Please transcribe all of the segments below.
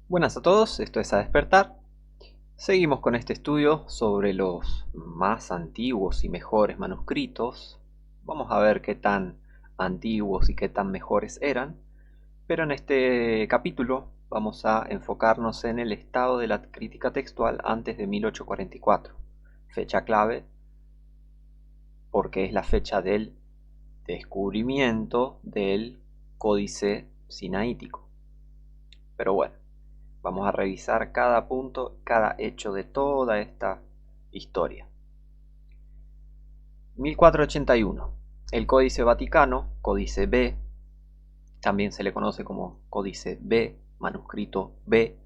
Buenas a todos, esto es A Despertar. Seguimos con este estudio sobre los más antiguos y mejores manuscritos. Vamos a ver qué tan antiguos y qué tan mejores eran. Pero en este capítulo vamos a enfocarnos en el estado de la crítica textual antes de 1844. Fecha clave porque es la fecha del descubrimiento del Códice Sinaítico. Pero bueno. Vamos a revisar cada punto, cada hecho de toda esta historia. 1481. El Códice Vaticano, Códice B, también se le conoce como Códice B, manuscrito B,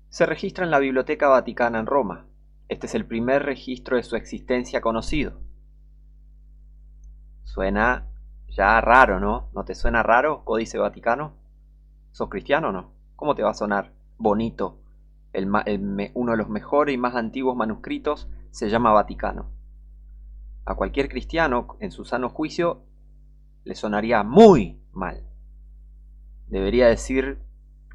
se registra en la Biblioteca Vaticana en Roma. Este es el primer registro de su existencia conocido. Suena ya raro, ¿no? ¿No te suena raro, Códice Vaticano? ¿Sos cristiano o no? ¿Cómo te va a sonar bonito? Uno de los mejores y más antiguos manuscritos se llama Vaticano. A cualquier cristiano, en su sano juicio, le sonaría muy mal. Debería decir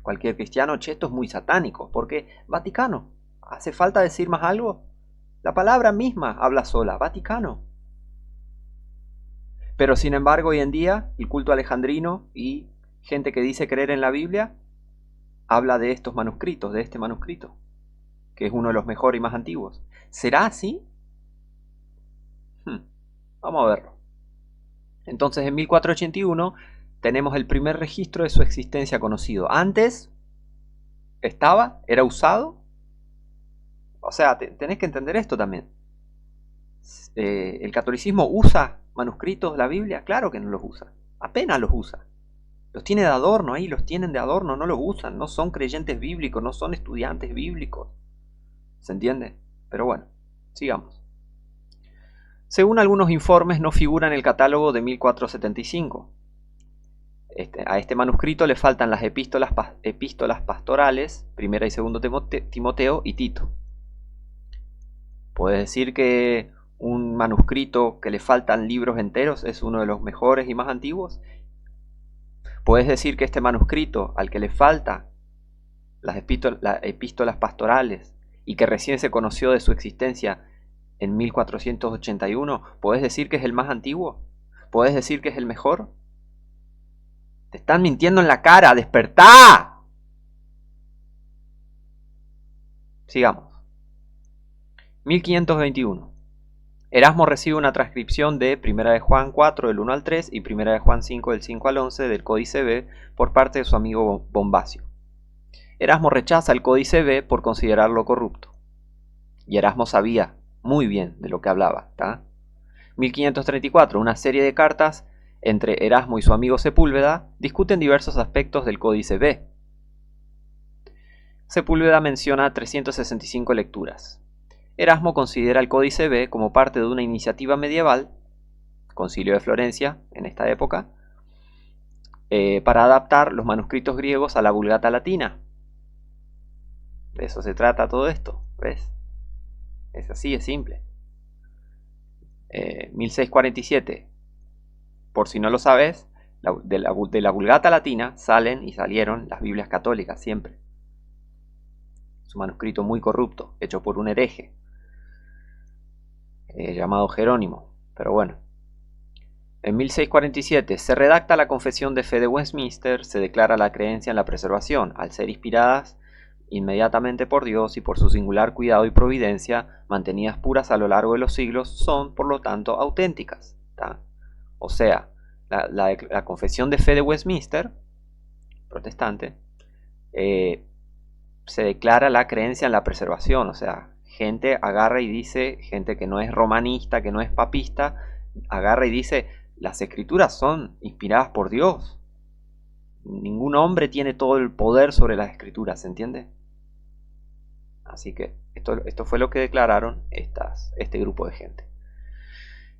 cualquier cristiano, che, esto es muy satánico, porque Vaticano, ¿hace falta decir más algo? La palabra misma habla sola, Vaticano. Pero sin embargo, hoy en día, el culto alejandrino y gente que dice creer en la Biblia habla de estos manuscritos, de este manuscrito, que es uno de los mejores y más antiguos. ¿Será así? Vamos a verlo. Entonces, en 1481 tenemos el primer registro de su existencia conocido. Antes era usado. O sea, tenés que entender esto también. ¿El catolicismo usa manuscritos de la Biblia? Claro que no los usa. Apenas los usa. Los tiene de adorno ahí, los tienen de adorno, no los usan, no son creyentes bíblicos, no son estudiantes bíblicos. ¿Se entiende? Pero bueno, sigamos. Según algunos informes, no figura en el catálogo de 1475. A este manuscrito le faltan las epístolas pastorales, primera y segundo Timoteo y Tito. ¿Puedes decir que un manuscrito que le faltan libros enteros es uno de los mejores y más antiguos? ¿Puedes decir que este manuscrito al que le falta las epístolas pastorales y que recién se conoció de su existencia en 1481, ¿puedes decir que es el más antiguo? ¿Puedes decir que es el mejor? Te están mintiendo en la cara, ¡despertá! Sigamos. 1521. Erasmo recibe una transcripción de 1 de Juan 4 del 1 al 3 y 1 de Juan 5 del 5 al 11 del Códice B por parte de su amigo Bombacio. Erasmo rechaza el Códice B por considerarlo corrupto. Y Erasmo sabía muy bien de lo que hablaba. 1534. Una serie de cartas entre Erasmo y su amigo Sepúlveda discuten diversos aspectos del Códice B. Sepúlveda menciona 365 lecturas. Erasmo considera el Códice B como parte de una iniciativa medieval, Concilio de Florencia en esta época, para adaptar los manuscritos griegos a la Vulgata latina. De eso se trata todo esto, ¿ves? Es así, es simple. 1647. Por si no lo sabes, de la Vulgata latina salen y salieron las Biblias católicas siempre. Es un manuscrito muy corrupto, hecho por un hereje llamado Jerónimo, pero bueno. En 1647 se redacta la Confesión de Fe de Westminster, se declara la creencia en la preservación, al ser inspiradas inmediatamente por Dios y por su singular cuidado y providencia, mantenidas puras a lo largo de los siglos, son por lo tanto auténticas. O sea, la Confesión de Fe de Westminster, protestante, se declara la creencia en la preservación, o sea, gente agarra y dice, gente que no es romanista, que no es papista, agarra y dice, las escrituras son inspiradas por Dios. Ningún hombre tiene todo el poder sobre las escrituras, ¿se entiende? Así que esto fue lo que declararon este grupo de gente.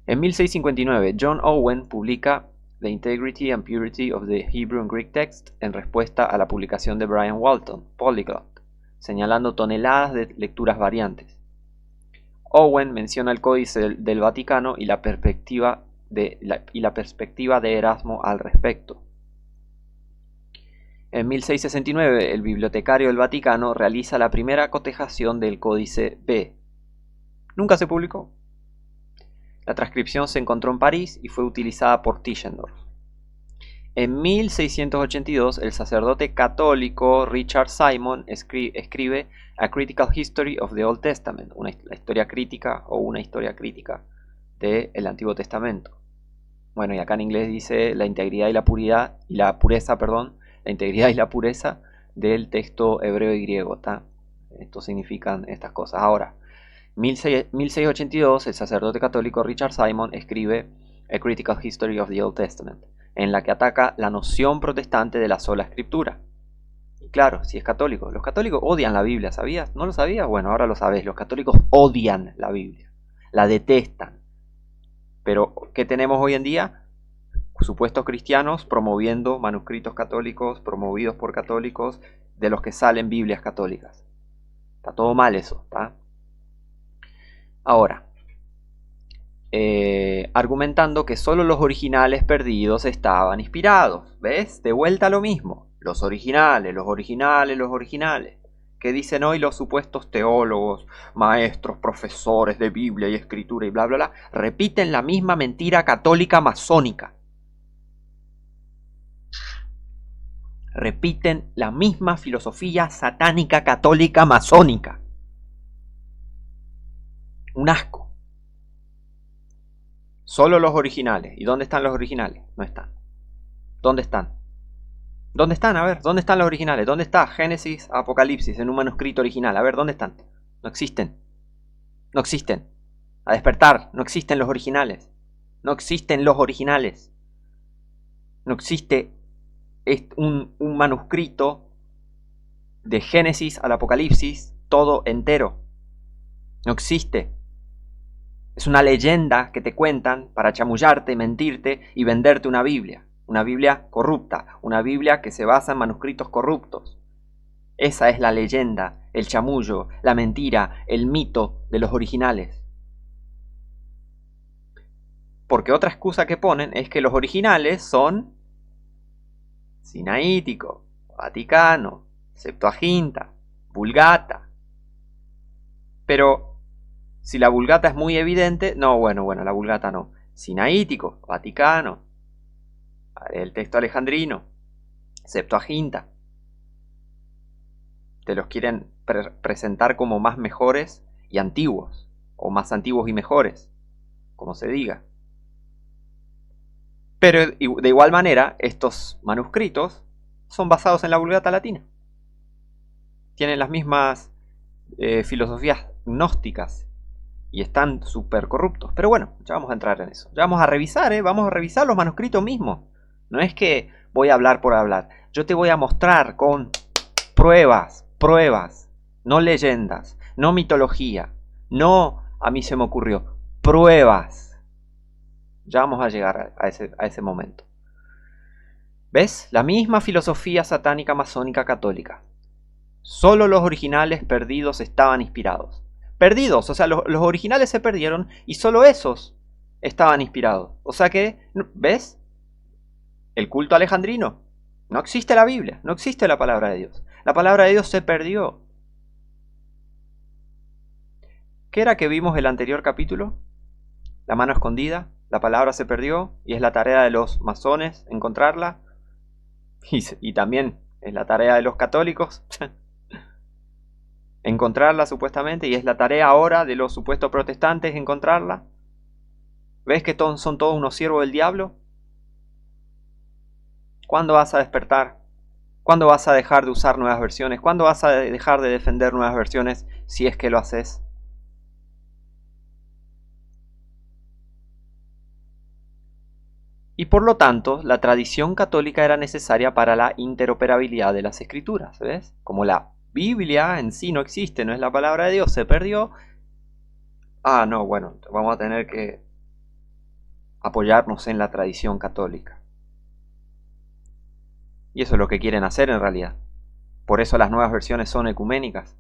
En 1659, John Owen publica The Integrity and Purity of the Hebrew and Greek Text en respuesta a la publicación de Brian Walton, Polyglot, señalando toneladas de lecturas variantes. Owen menciona el Códice del Vaticano y la perspectiva de Erasmo al respecto. En 1669, el bibliotecario del Vaticano realiza la primera cotejación del Códice B. Nunca se publicó. La transcripción se encontró en París y fue utilizada por Tischendorf. En 1682, el sacerdote católico Richard Simon escribe A Critical History of the Old Testament, la historia crítica o una historia crítica del Antiguo Testamento. Bueno, y acá en inglés dice la integridad y la pureza, la integridad y la pureza del texto hebreo y griego, ¿tá? Esto significan estas cosas. Ahora, 1682, el sacerdote católico Richard Simon escribe A Critical History of the Old Testament, en la que ataca la noción protestante de la sola escritura. Y claro, si es católico, los católicos odian la Biblia, ¿sabías? ¿No lo sabías? Bueno, ahora lo sabés, los católicos odian la Biblia, la detestan. Pero, ¿qué tenemos hoy en día? Supuestos cristianos promoviendo manuscritos católicos, promovidos por católicos, de los que salen Biblias católicas. Está todo mal eso, ¿está? Ahora, argumentando que solo los originales perdidos estaban inspirados. ¿Ves? De vuelta a lo mismo. Los originales, los originales, los originales. ¿Qué dicen hoy los supuestos teólogos, maestros, profesores de Biblia y Escritura y bla, bla, bla? Repiten la misma mentira católica masónica. Repiten la misma filosofía satánica católica masónica. Un asco. Solo los originales. ¿Y dónde están los originales? No están. ¿Dónde están? ¿Dónde están? A ver, ¿dónde están los originales? ¿Dónde está Génesis, Apocalipsis en un manuscrito original? A ver, ¿dónde están? No existen. No existen. A despertar, no existen los originales. No existen los originales. No existe un manuscrito de Génesis al Apocalipsis todo entero. No existe. Es una leyenda que te cuentan para chamullarte, mentirte y venderte una Biblia corrupta, una Biblia que se basa en manuscritos corruptos. Esa es la leyenda, el chamullo, la mentira, el mito de los originales. Porque otra excusa que ponen es que los originales son Sinaítico, Vaticano, Septuaginta, Vulgata. Pero si la Vulgata es muy evidente, no, bueno, la Vulgata no. Sinaítico, Vaticano, el texto alejandrino, Septuaginta. Te los quieren presentar como más mejores y antiguos, o más antiguos y mejores, como se diga. Pero de igual manera, estos manuscritos son basados en la Vulgata latina. Tienen las mismas filosofías gnósticas y están súper corruptos. Pero bueno, ya vamos a entrar en eso. Ya vamos a revisar, vamos a revisar los manuscritos mismos. No es que voy a hablar por hablar. Yo te voy a mostrar con pruebas, no leyendas, no mitología, no a mí se me ocurrió, pruebas. Ya vamos a llegar a ese momento. ¿Ves? La misma filosofía satánica masónica católica. Solo los originales perdidos estaban inspirados. Perdidos, o sea, los originales se perdieron y solo esos estaban inspirados. O sea que, ¿ves? El culto alejandrino. No existe la Biblia, no existe la palabra de Dios. La palabra de Dios se perdió. ¿Qué era que vimos el anterior capítulo? La mano escondida, la palabra se perdió y es la tarea de los masones encontrarla. Y también es la tarea de los católicos encontrarla supuestamente, y es la tarea ahora de los supuestos protestantes encontrarla. ¿Ves que son todos unos siervos del diablo? ¿Cuándo vas a despertar? ¿Cuándo vas a dejar de usar nuevas versiones? ¿Cuándo vas a dejar de defender nuevas versiones si es que lo haces? Y por lo tanto, la tradición católica era necesaria para la interoperabilidad de las escrituras, ¿ves? Como la Biblia en sí no existe, no es la palabra de Dios, se perdió. Ah, no, bueno, vamos a tener que apoyarnos en la tradición católica. Y eso es lo que quieren hacer en realidad. Por eso las nuevas versiones son ecuménicas.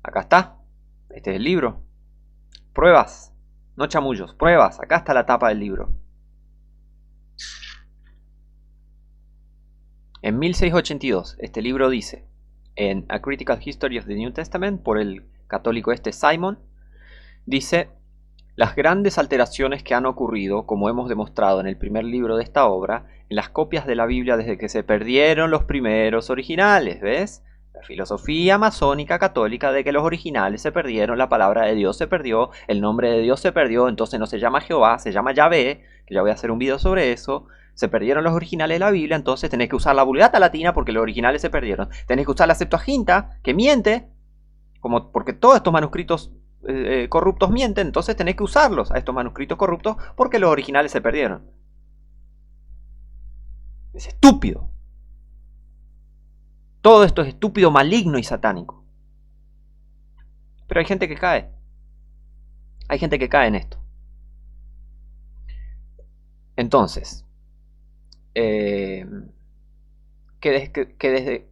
Acá está. Este es el libro. Pruebas, no chamullos, pruebas. Acá está la tapa del libro. En 1682, este libro dice, en A Critical History of the New Testament, por el católico Simon, dice: las grandes alteraciones que han ocurrido, como hemos demostrado en el primer libro de esta obra, en las copias de la Biblia desde que se perdieron los primeros originales, ¿ves? La filosofía masónica católica de que los originales se perdieron, la palabra de Dios se perdió, el nombre de Dios se perdió, entonces no se llama Jehová, se llama Yahvé, que ya voy a hacer un video sobre eso. Se perdieron los originales de la Biblia, entonces tenés que usar la Vulgata latina porque los originales se perdieron. Tenés que usar la Septuaginta, que miente, porque todos estos manuscritos corruptos mienten, entonces tenés que usarlos a estos manuscritos corruptos porque los originales se perdieron. Es estúpido. Todo esto es estúpido, maligno y satánico. Pero hay gente que cae. Hay gente que cae en esto. Entonces, que desde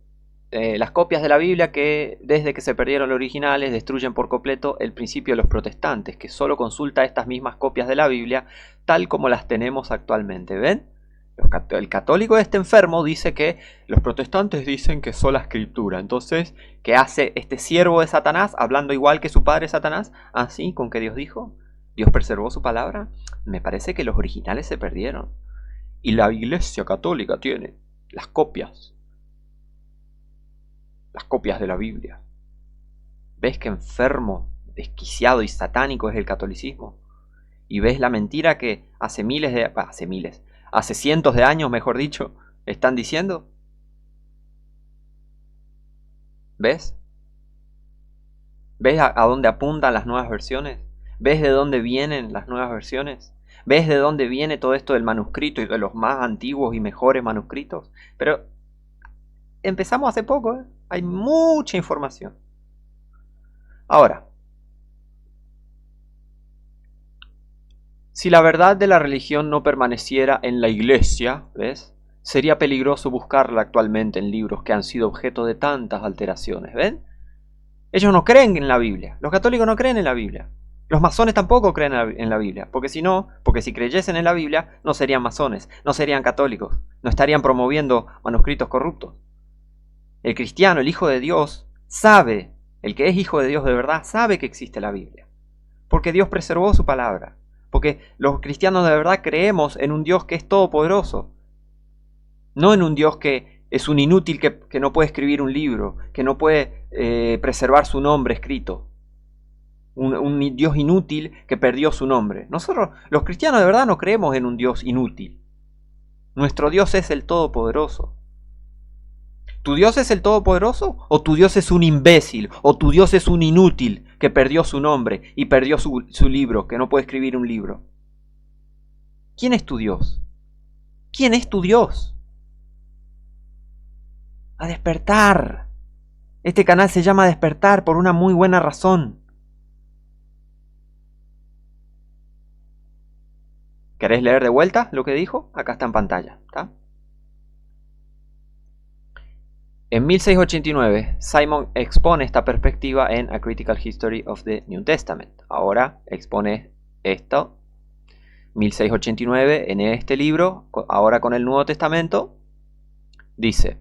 las copias de la Biblia que desde que se perdieron los originales destruyen por completo el principio de los protestantes, que solo consulta estas mismas copias de la Biblia tal como las tenemos actualmente. ¿Ven? El católico enfermo dice que los protestantes dicen que sola escritura. Entonces, ¿qué hace este siervo de Satanás hablando igual que su padre Satanás? Así, con que Dios dijo, Dios preservó su palabra. Me parece que los originales se perdieron. Y la Iglesia Católica tiene las copias de la Biblia. ¿Ves qué enfermo, desquiciado y satánico es el catolicismo? Y ves la mentira que hace cientos de años, mejor dicho, están diciendo. ¿Ves? ¿Ves a dónde apuntan las nuevas versiones? ¿Ves de dónde vienen las nuevas versiones? ¿Ves de dónde viene todo esto del manuscrito y de los más antiguos y mejores manuscritos? Pero empezamos hace poco, ¿eh? Hay mucha información. Ahora, si la verdad de la religión no permaneciera en la iglesia, ¿ves? Sería peligroso buscarla actualmente en libros que han sido objeto de tantas alteraciones, ¿ven? Ellos no creen en la Biblia. Los católicos no creen en la Biblia. Los masones tampoco creen en la Biblia. Porque si creyesen en la Biblia, no serían masones, no serían católicos, no estarían promoviendo manuscritos corruptos. El cristiano, el hijo de Dios, sabe, el que es hijo de Dios de verdad, sabe que existe la Biblia. Porque Dios preservó su palabra. Porque los cristianos de verdad creemos en un Dios que es todopoderoso. No en un Dios que es un inútil que no puede escribir un libro, que no puede preservar su nombre escrito. Un Dios inútil que perdió su nombre. Nosotros, los cristianos de verdad, no creemos en un Dios inútil. Nuestro Dios es el Todopoderoso. ¿Tu Dios es el Todopoderoso? ¿O tu Dios es un imbécil? ¿O tu Dios es un inútil que perdió su nombre y perdió su libro, que no puede escribir un libro? ¿Quién es tu Dios? ¿Quién es tu Dios? A despertar. Este canal se llama Despertar por una muy buena razón. ¿Querés leer de vuelta lo que dijo? Acá está en pantalla, ¿está? En 1689, Simon expone esta perspectiva en A Critical History of the New Testament. Ahora expone esto, 1689, en este libro, ahora con el Nuevo Testamento, dice,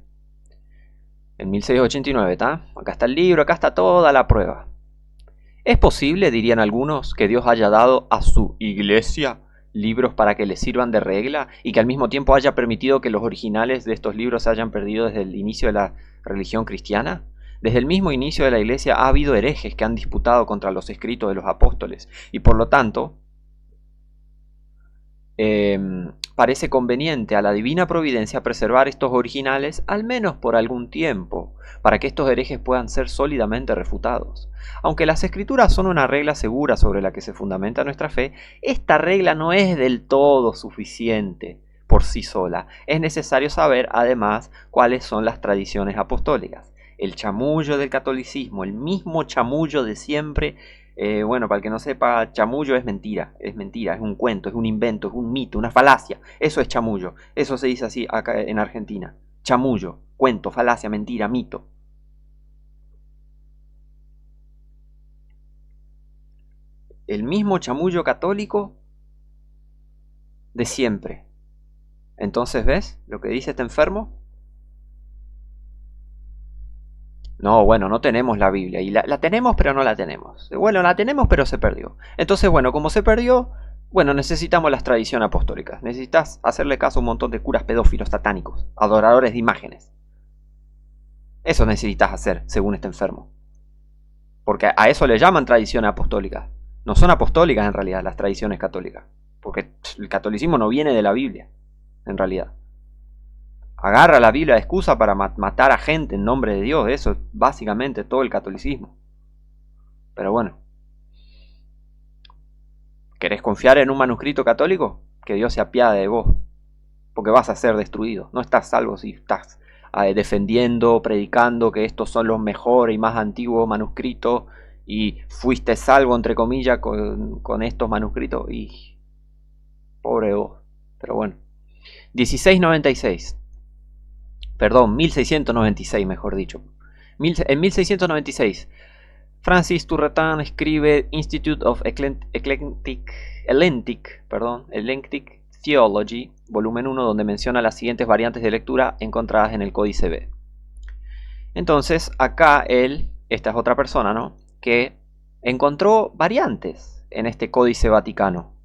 en 1689, ¿tá? Acá está el libro, acá está toda la prueba. ¿Es posible, dirían algunos, que Dios haya dado a su iglesia libros para que les sirvan de regla y que al mismo tiempo haya permitido que los originales de estos libros se hayan perdido desde el inicio de la religión cristiana? Desde el mismo inicio de la iglesia ha habido herejes que han disputado contra los escritos de los apóstoles y por lo tanto parece conveniente a la divina providencia preservar estos originales al menos por algún tiempo, para que estos herejes puedan ser sólidamente refutados. Aunque las escrituras son una regla segura sobre la que se fundamenta nuestra fe, esta regla no es del todo suficiente por sí sola. Es necesario saber, además, cuáles son las tradiciones apostólicas. El chamullo del catolicismo, el mismo chamullo de siempre. Bueno, para el que no sepa, chamullo es mentira, es un cuento, es un invento, es un mito, una falacia. Eso es chamullo, eso se dice así acá en Argentina. Chamullo, cuento, falacia, mentira, mito. El mismo chamullo católico de siempre. Entonces, ¿ves lo que dice este enfermo? No, bueno, no tenemos la Biblia. Y la tenemos, pero no la tenemos. Bueno, la tenemos, pero se perdió. Entonces, bueno, como se perdió, bueno, necesitamos las tradiciones apostólicas. Necesitas hacerle caso a un montón de curas pedófilos satánicos, adoradores de imágenes. Eso necesitas hacer, según este enfermo. Porque a eso le llaman tradiciones apostólicas. No son apostólicas en realidad las tradiciones católicas. Porque el catolicismo no viene de la Biblia, en realidad. Agarra la Biblia de excusa para matar a gente en nombre de Dios. Eso es básicamente todo el catolicismo. Pero bueno. ¿Querés confiar en un manuscrito católico? Que Dios se apiade de vos. Porque vas a ser destruido. No estás salvo si estás defendiendo, predicando que estos son los mejores y más antiguos manuscritos y fuiste salvo, entre comillas, con estos manuscritos. Y pobre vos. Pero bueno. 1696. Perdón, 1696, mejor dicho. En 1696, Francis Turretin escribe Institute of Eclectic Theology, volumen 1, donde menciona las siguientes variantes de lectura encontradas en el Códice B. Entonces, acá esta es otra persona, ¿no?, que encontró variantes en este Códice Vaticano.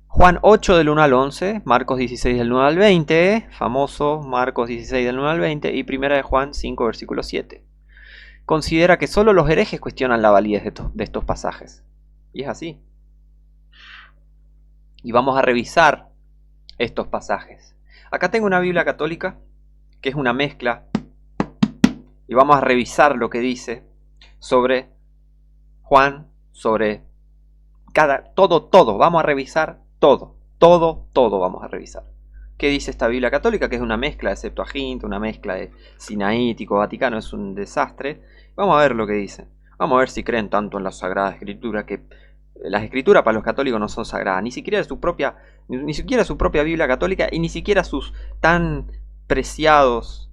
Juan 8 del 1 al 11, Marcos 16 del 1 al 20, famoso Marcos 16 del 1 al 20, y 1 de Juan 5 versículo 7. Considera que solo los herejes cuestionan la validez de estos pasajes. Y es así. Y vamos a revisar estos pasajes. Acá tengo una Biblia católica, que es una mezcla, y vamos a revisar lo que dice sobre Juan, sobre todo, vamos a revisar todo vamos a revisar. ¿Qué dice esta Biblia católica? Que es una mezcla de Septuaginta, una mezcla de Sinaítico, Vaticano, es un desastre. Vamos a ver lo que dice. Vamos a ver si creen tanto en la Sagrada Escritura, que las Escrituras para los católicos no son sagradas, ni siquiera su propia Biblia católica y ni siquiera sus tan preciados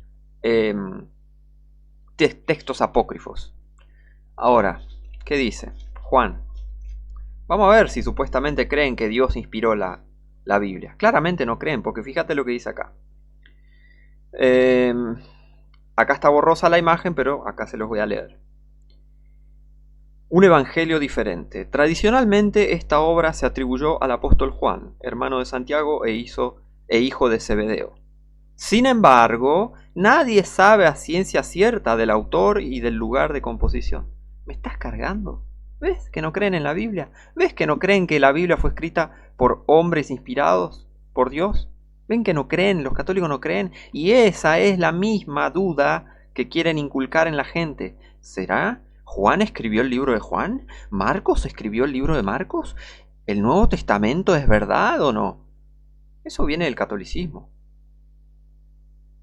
textos apócrifos. Ahora, ¿qué dice Juan? Vamos a ver si supuestamente creen que Dios inspiró la Biblia. Claramente no creen, porque fíjate lo que dice acá. Acá está borrosa la imagen, pero acá se los voy a leer. Un evangelio diferente. Tradicionalmente esta obra se atribuyó al apóstol Juan, hermano de Santiago e hijo de Zebedeo. Sin embargo, nadie sabe a ciencia cierta del autor y del lugar de composición. ¿Me estás cargando? ¿Ves que no creen en la Biblia? ¿Ves que no creen que la Biblia fue escrita por hombres inspirados por Dios? ¿Ven que no creen? Los católicos no creen. Y esa es la misma duda que quieren inculcar en la gente. ¿Será? ¿Juan escribió el libro de Juan? ¿Marcos escribió el libro de Marcos? ¿El Nuevo Testamento es verdad o no? Eso viene del catolicismo.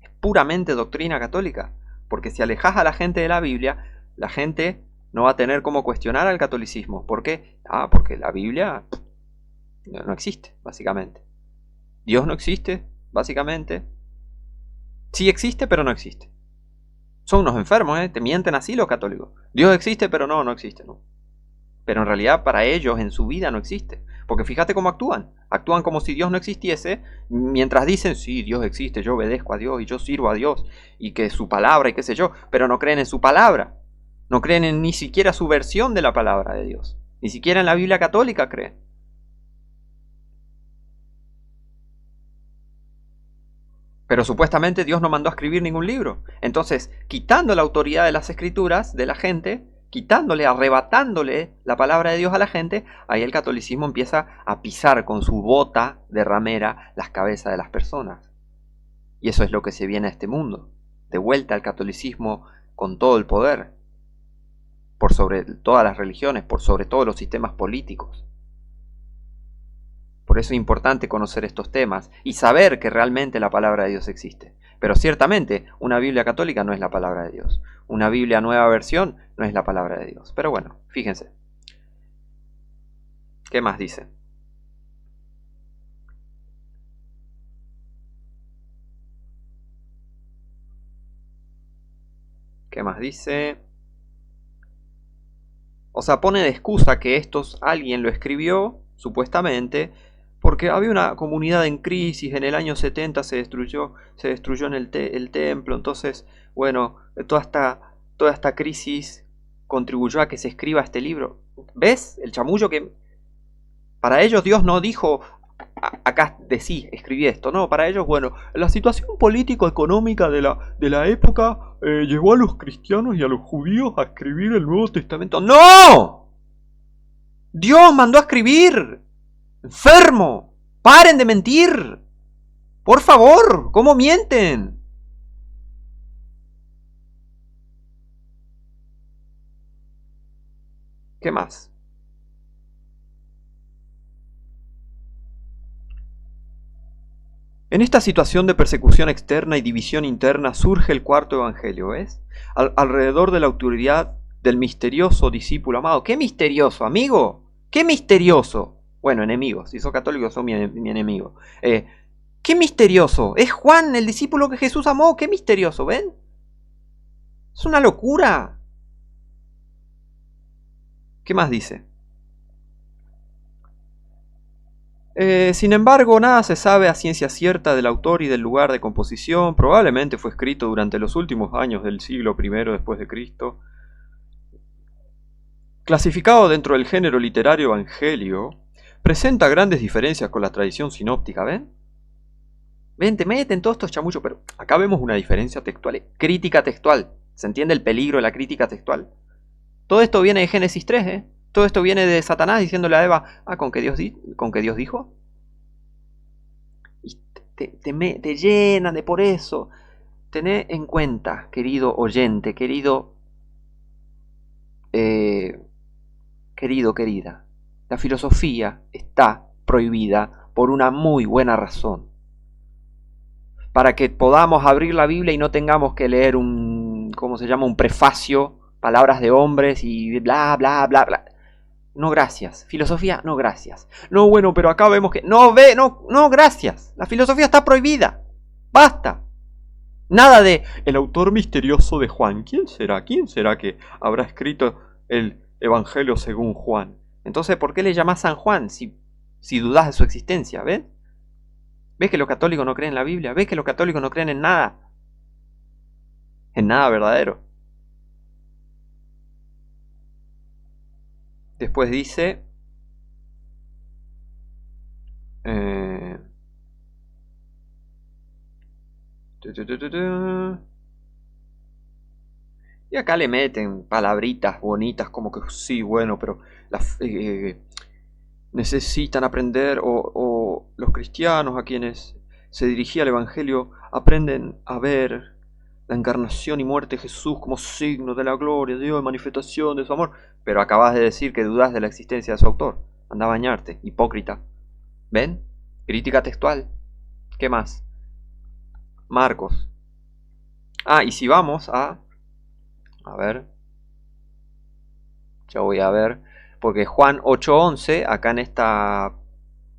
Es puramente doctrina católica. Porque si alejas a la gente de la Biblia, la gente no va a tener cómo cuestionar al catolicismo. ¿Por qué? Porque la Biblia no existe, básicamente. Dios no existe, básicamente. Sí existe, pero no existe. Son unos enfermos, ¿eh? Te mienten así los católicos. Dios existe, pero no existe, ¿no? Pero en realidad para ellos en su vida no existe. Porque fíjate cómo actúan. Actúan como si Dios no existiese, mientras dicen, sí, Dios existe, yo obedezco a Dios y yo sirvo a Dios, y que su palabra y qué sé yo, pero no creen en su palabra. No creen en ni siquiera su versión de la palabra de Dios. Ni siquiera en la Biblia católica creen. Pero supuestamente Dios no mandó a escribir ningún libro. Entonces, quitando la autoridad de las escrituras de la gente, arrebatándole la palabra de Dios a la gente, ahí el catolicismo empieza a pisar con su bota de ramera las cabezas de las personas. Y eso es lo que se viene a este mundo. De vuelta al catolicismo con todo el poder. Por sobre todas las religiones, por sobre todos los sistemas políticos. Por eso es importante conocer estos temas y saber que realmente la palabra de Dios existe. Pero ciertamente una Biblia católica no es la palabra de Dios. Una Biblia nueva versión no es la palabra de Dios. Pero bueno, fíjense. ¿Qué más dice? ¿Qué más dice? O sea, pone de excusa que alguien lo escribió, supuestamente, porque había una comunidad en crisis, en el año 70 se destruyó el templo, entonces, bueno, toda toda esta crisis contribuyó a que se escriba este libro. ¿Ves? El chamullo que... Para ellos Dios no dijo, acá escribí esto. No, para ellos, bueno, la situación político-económica de la época llevó a los cristianos y a los judíos a escribir el Nuevo Testamento. ¡No! Dios mandó a escribir. ¡Enfermo! ¡Paren de mentir! ¡Por favor! ¿Cómo mienten? ¿Qué más? En esta situación de persecución externa y división interna surge el cuarto evangelio, ¿ves? Alrededor de la autoridad del misterioso discípulo amado. ¿Qué misterioso, amigo? ¿Qué misterioso? Bueno, enemigo. Si sos católico, sos mi enemigo. ¿Qué misterioso? Es Juan, el discípulo que Jesús amó. ¿Qué misterioso? ¿Ven? Es una locura. ¿Qué más dice? Sin embargo, nada se sabe a ciencia cierta del autor y del lugar de composición. Probablemente fue escrito durante los últimos años del siglo I después de Cristo. Clasificado dentro del género literario evangelio, presenta grandes diferencias con la tradición sinóptica, ¿ven? Ven, te meten todos estos chamullos, pero acá vemos una diferencia textual, crítica textual. ¿Se entiende el peligro de la crítica textual? Todo esto viene de Génesis 3, ¿eh? Todo esto viene de Satanás diciéndole a Eva, ¿con qué Dios dijo? Y te llenan de por eso. Tené en cuenta, querido oyente, querida, la filosofía está prohibida por una muy buena razón. Para que podamos abrir la Biblia y no tengamos que leer un prefacio, palabras de hombres y bla, bla, bla, bla. No, gracias. Filosofía, no, gracias. No, bueno, pero acá vemos que... No, gracias. La filosofía está prohibida. Basta. Nada de el autor misterioso de Juan. ¿Quién será? ¿Quién será que habrá escrito el Evangelio según Juan? Entonces, ¿por qué le llamás San Juan si dudás de su existencia? ¿Ves? ¿Ves que los católicos no creen en la Biblia? ¿Ves que los católicos no creen en nada? En nada verdadero. Después dice... Y acá le meten palabritas bonitas como que sí, bueno, pero necesitan aprender o los cristianos a quienes se dirigía el Evangelio aprenden a ver la encarnación y muerte de Jesús como signo de la gloria de Dios, manifestación de su amor. Pero acabas de decir que dudas de la existencia de su autor. Anda a bañarte, hipócrita. ¿Ven? Crítica textual. ¿Qué más? Marcos. Y si vamos a ver. Ya voy a ver. Porque Juan 8:11, acá en esta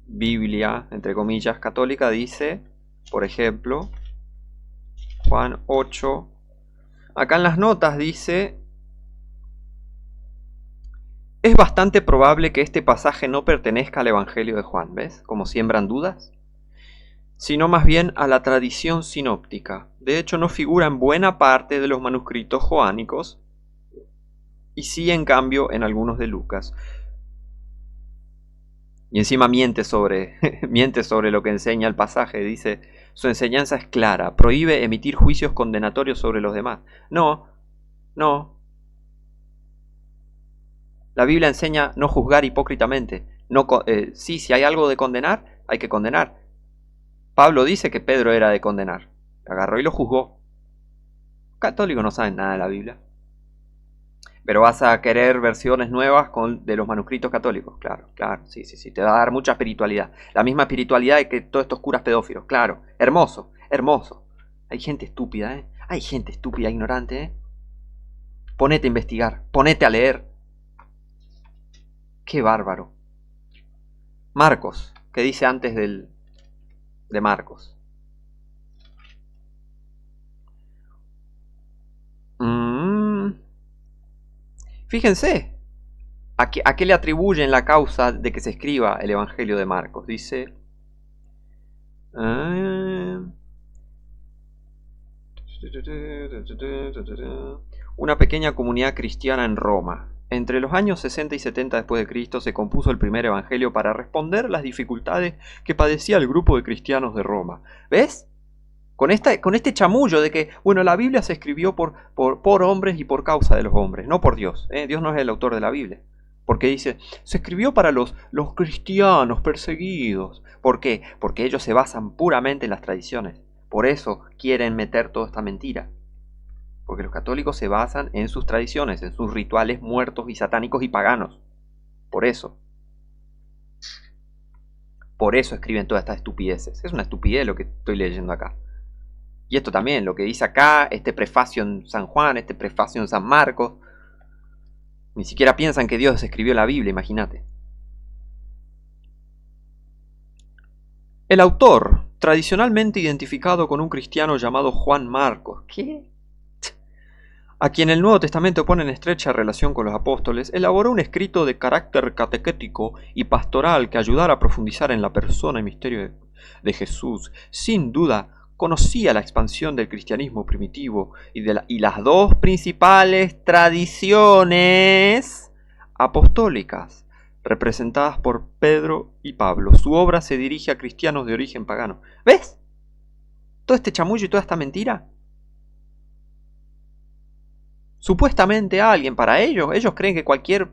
Biblia, entre comillas, católica, dice, por ejemplo, Juan 8. Acá en las notas dice... Es bastante probable que este pasaje no pertenezca al Evangelio de Juan, ¿ves? Como siembran dudas. Sino más bien a la tradición sinóptica. De hecho, no figura en buena parte de los manuscritos joánicos y sí, en cambio, en algunos de Lucas. Y encima miente sobre lo que enseña el pasaje. Dice, su enseñanza es clara, prohíbe emitir juicios condenatorios sobre los demás. No. La Biblia enseña no juzgar hipócritamente. Si hay algo de condenar, hay que condenar. Pablo dice que Pedro era de condenar. Agarró y lo juzgó. Católicos no saben nada de la Biblia. Pero vas a querer versiones nuevas de los manuscritos católicos. Claro, sí. Te va a dar mucha espiritualidad. La misma espiritualidad de que todos estos curas pedófilos. Claro, hermoso. Hay gente estúpida, ¿eh? Hay gente estúpida, ignorante, ¿eh? Ponete a investigar, ponete a leer. Qué bárbaro. Marcos, ¿qué dice antes de Marcos? Fíjense, ¿a qué le atribuyen la causa de que se escriba el Evangelio de Marcos? Dice... una pequeña comunidad cristiana en Roma. Entre los años 60 y 70 después de Cristo se compuso el primer evangelio para responder las dificultades que padecía el grupo de cristianos de Roma. ¿Ves? Con este chamullo de que, bueno, la Biblia se escribió por hombres y por causa de los hombres, no por Dios. Dios no es el autor de la Biblia. Porque dice, se escribió para los cristianos perseguidos. ¿Por qué? Porque ellos se basan puramente en las tradiciones. Por eso quieren meter toda esta mentira. Porque los católicos se basan en sus tradiciones, en sus rituales muertos y satánicos y paganos. Por eso. Por eso escriben todas estas estupideces. Es una estupidez lo que estoy leyendo acá. Y esto también, lo que dice acá, este prefacio en San Juan, este prefacio en San Marcos. Ni siquiera piensan que Dios escribió la Biblia, imagínate. El autor, tradicionalmente identificado con un cristiano llamado Juan Marcos, ¿qué? A quien el Nuevo Testamento pone en estrecha relación con los apóstoles, elaboró un escrito de carácter catequético y pastoral que ayudara a profundizar en la persona y misterio de Jesús. Sin duda, conocía la expansión del cristianismo primitivo y las dos principales tradiciones apostólicas, representadas por Pedro y Pablo. Su obra se dirige a cristianos de origen pagano. ¿Ves? Todo este chamullo y toda esta mentira. Supuestamente alguien, para ellos creen que cualquier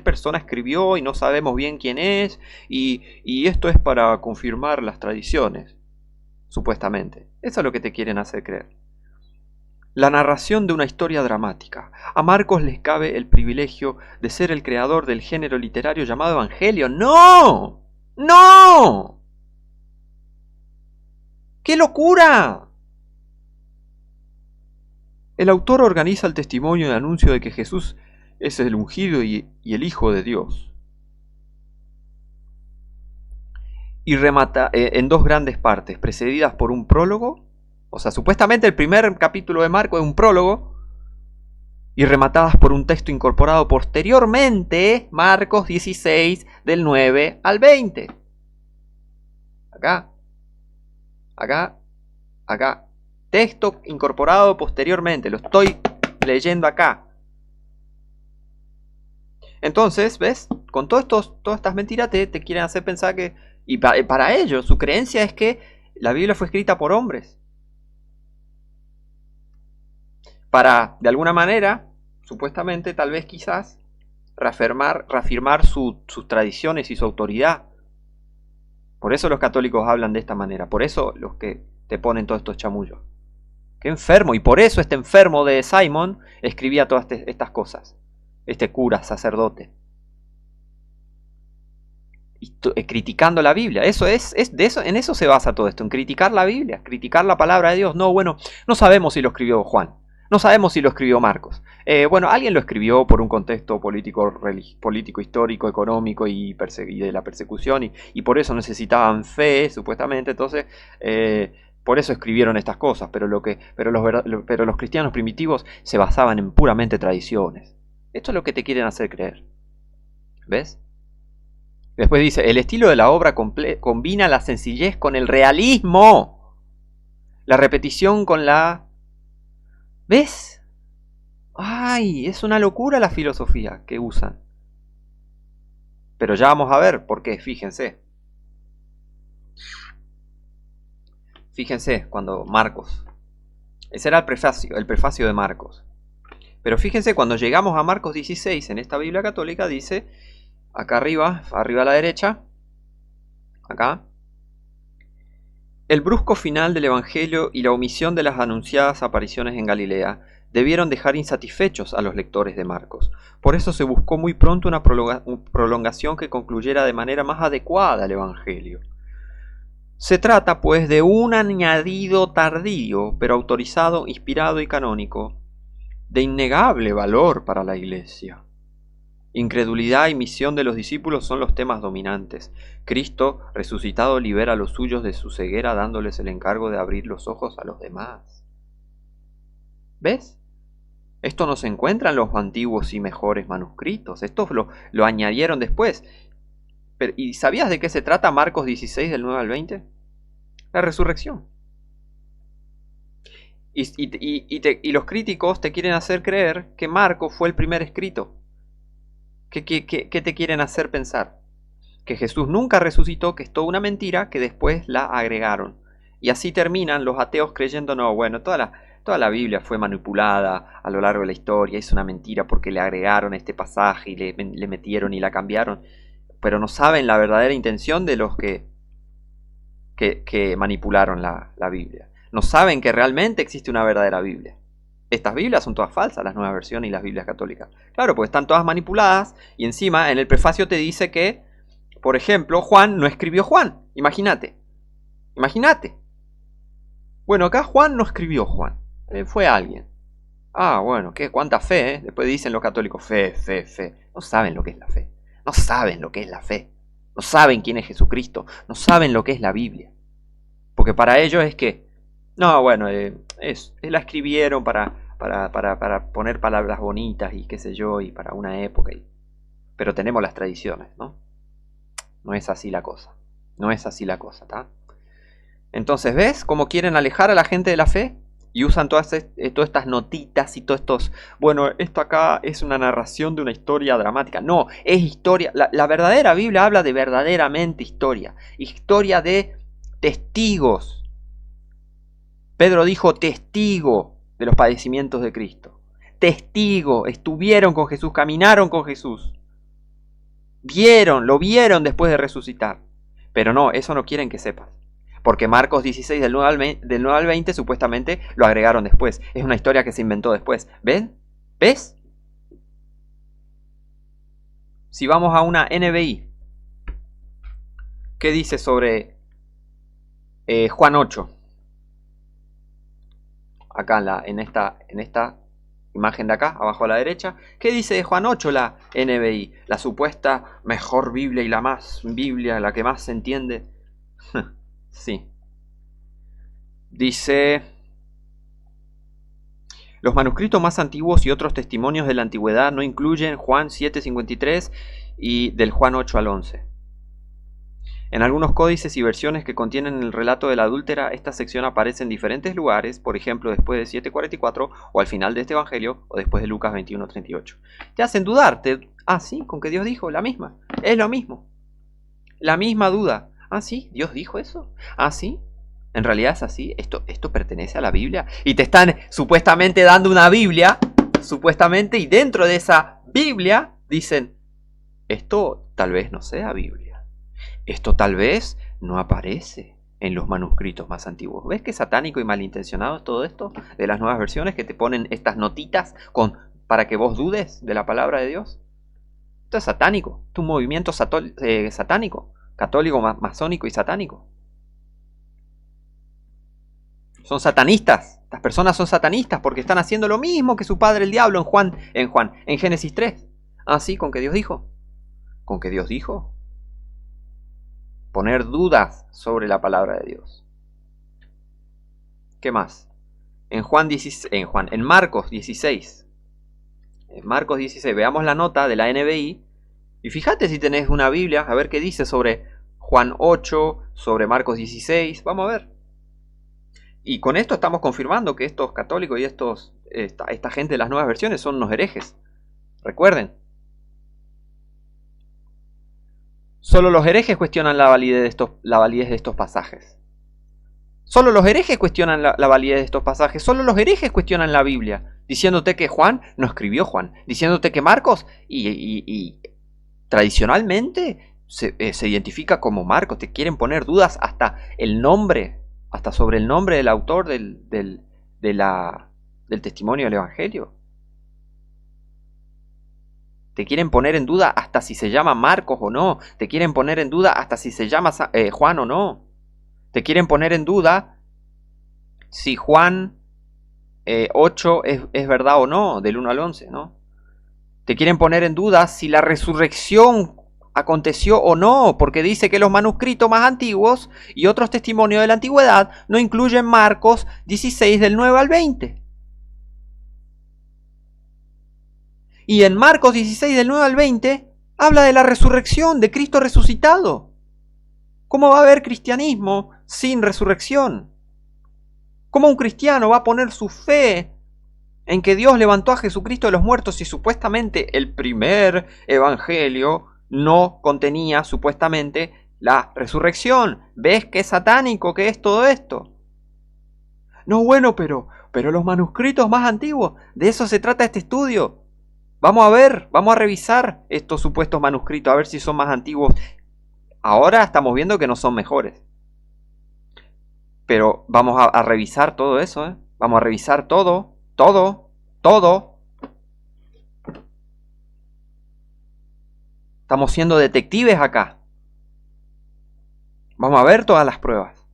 persona escribió y no sabemos bien quién es, y esto es para confirmar las tradiciones, supuestamente. Eso es lo que te quieren hacer creer. La narración de una historia dramática. A Marcos les cabe el privilegio de ser el creador del género literario llamado Evangelio. ¡No! ¡No! ¡Qué locura! El autor organiza el testimonio y anuncio de que Jesús es el ungido y el Hijo de Dios. Y remata en dos grandes partes, precedidas por un prólogo. O sea, supuestamente el primer capítulo de Marcos es un prólogo. Y rematadas por un texto incorporado posteriormente, Marcos 16, del 9 al 20. Acá. Texto incorporado posteriormente, lo estoy leyendo acá. Entonces, ¿ves? Con todas estas mentiras te quieren hacer pensar que... Y para ellos, su creencia es que la Biblia fue escrita por hombres. Para, de alguna manera, supuestamente, tal vez quizás, reafirmar sus tradiciones y su autoridad. Por eso los católicos hablan de esta manera. Por eso los que te ponen todos estos chamullos. ¡Qué enfermo! Y por eso este enfermo de Simon escribía todas estas cosas. Este cura, sacerdote. Criticando la Biblia. En eso se basa todo esto, en criticar la Biblia, criticar la palabra de Dios. No, bueno, no sabemos si lo escribió Juan. No sabemos si lo escribió Marcos. Bueno, alguien lo escribió por un contexto político, histórico, económico y de la persecución. Y por eso necesitaban fe, supuestamente. Entonces... por eso escribieron estas cosas, pero los cristianos primitivos se basaban en puramente tradiciones. Esto es lo que te quieren hacer creer. ¿Ves? Después dice, el estilo de la obra combina la sencillez con el realismo. La repetición con la... ¿Ves? ¡Ay! Es una locura la filosofía que usan. Pero ya vamos a ver por qué, fíjense. Fíjense cuando Marcos, ese era el prefacio de Marcos. Pero fíjense cuando llegamos a Marcos 16 en esta Biblia católica dice, acá arriba a la derecha, acá, el brusco final del Evangelio y la omisión de las anunciadas apariciones en Galilea debieron dejar insatisfechos a los lectores de Marcos. Por eso se buscó muy pronto una prolongación que concluyera de manera más adecuada el Evangelio. Se trata, pues, de un añadido tardío, pero autorizado, inspirado y canónico, de innegable valor para la Iglesia. Incredulidad y misión de los discípulos son los temas dominantes. Cristo, resucitado, libera a los suyos de su ceguera, dándoles el encargo de abrir los ojos a los demás. ¿Ves? Esto no se encuentra en los antiguos y mejores manuscritos. Esto lo añadieron después. ¿Y sabías de qué se trata Marcos 16 del 9 al 20? La resurrección. Y los críticos te quieren hacer creer que Marcos fue el primer escrito. ¿Qué te quieren hacer pensar? Que Jesús nunca resucitó, que es toda una mentira que después la agregaron. Y así terminan los ateos creyendo, no, bueno, toda la Biblia fue manipulada a lo largo de la historia, es una mentira porque le agregaron este pasaje y le metieron y la cambiaron. Pero no saben la verdadera intención de los que manipularon la Biblia. No saben que realmente existe una verdadera Biblia. Estas Biblias son todas falsas, las nuevas versiones y las Biblias católicas. Claro, porque están todas manipuladas y encima en el prefacio te dice que, por ejemplo, Juan no escribió Juan. Imagínate. Bueno, acá Juan no escribió Juan. Fue alguien. Ah, bueno, ¿qué? ¿Cuánta fe? Después dicen los católicos, fe. No saben lo que es la fe. No saben lo que es la fe. No saben quién es Jesucristo. No saben lo que es la Biblia. Porque para ellos es que, no, bueno, la escribieron para poner palabras bonitas y qué sé yo, y para una época. Pero tenemos las tradiciones, ¿no? No es así la cosa. No es así la cosa, ¿tá? Entonces, ¿ves cómo quieren alejar a la gente de la fe? Y usan todas estas notitas y todos estos... Bueno, esto acá es una narración de una historia dramática. No, es historia. La verdadera Biblia habla de verdaderamente historia. Historia de testigos. Pedro dijo testigo de los padecimientos de Cristo. Testigo, estuvieron con Jesús, caminaron con Jesús. Lo vieron después de resucitar. Pero no, eso no quieren que sepas. Porque Marcos 16 del 9 al 20 supuestamente lo agregaron después. Es una historia que se inventó después. ¿Ven? ¿Ves? Si vamos a una NBI, ¿qué dice sobre Juan 8? Acá en esta imagen de acá, abajo a la derecha. ¿Qué dice de Juan 8 la NBI? La supuesta mejor Biblia y la que más se entiende. Sí. Dice: los manuscritos más antiguos y otros testimonios de la antigüedad no incluyen Juan 7:53 y del Juan 8 al 11. En algunos códices y versiones que contienen el relato de la adúltera, esta sección aparece en diferentes lugares, por ejemplo después de 7:44 o al final de este evangelio o después de Lucas 21:38. Te hacen dudar. Sí, con que Dios dijo, la misma. Es lo mismo. La misma duda. Ah, sí, Dios dijo eso. Ah, sí. En realidad es así. Esto pertenece a la Biblia. Y te están supuestamente dando una Biblia, supuestamente, y dentro de esa Biblia dicen, esto tal vez no sea Biblia. Esto tal vez no aparece en los manuscritos más antiguos. ¿Ves qué satánico y malintencionado es todo esto de las nuevas versiones que te ponen estas notitas para que vos dudes de la palabra de Dios? Esto es satánico. Esto es un movimiento satánico, católico, masónico y satánico. Son satanistas. Estas personas son satanistas porque están haciendo lo mismo que su padre el diablo en Génesis 3. Ah, sí, con que Dios dijo. ¿Con que Dios dijo? Poner dudas sobre la palabra de Dios. ¿Qué más? En Marcos 16. En Marcos 16, veamos la nota de la NBI. Y fíjate si tenés una Biblia, a ver qué dice sobre Juan 8, sobre Marcos 16. Vamos a ver. Y con esto estamos confirmando que estos católicos y esta gente de las nuevas versiones son unos herejes. Recuerden. Solo los herejes cuestionan la validez de estos pasajes. Solo los herejes cuestionan la validez de estos pasajes. Solo los herejes cuestionan la Biblia. Diciéndote que Juan no escribió Juan. Diciéndote que Marcos y tradicionalmente se identifica como Marcos. Te quieren poner dudas hasta el nombre. Hasta sobre el nombre del autor del testimonio del Evangelio. Te quieren poner en duda hasta si se llama Marcos o no. Te quieren poner en duda hasta si se llama Juan o no. Te quieren poner en duda si Juan 8 es verdad o no, del 1 al 11, ¿no? Te quieren poner en duda si la resurrección aconteció o no, porque dice que los manuscritos más antiguos y otros testimonios de la antigüedad no incluyen Marcos 16 del 9 al 20. Y en Marcos 16 del 9 al 20 habla de la resurrección, de Cristo resucitado. ¿Cómo va a haber cristianismo sin resurrección? ¿Cómo un cristiano va a poner su fe en que Dios levantó a Jesucristo de los muertos si supuestamente el primer evangelio no contenía supuestamente la resurrección? ¿Ves qué satánico que es todo esto? No, bueno, pero los manuscritos más antiguos, de eso se trata este estudio. Vamos a ver, vamos a revisar estos supuestos manuscritos, a ver si son más antiguos. Ahora estamos viendo que no son mejores. Pero vamos a revisar todo eso, ¿eh? Vamos a revisar todo. Estamos siendo detectives acá. Vamos a ver todas las pruebas.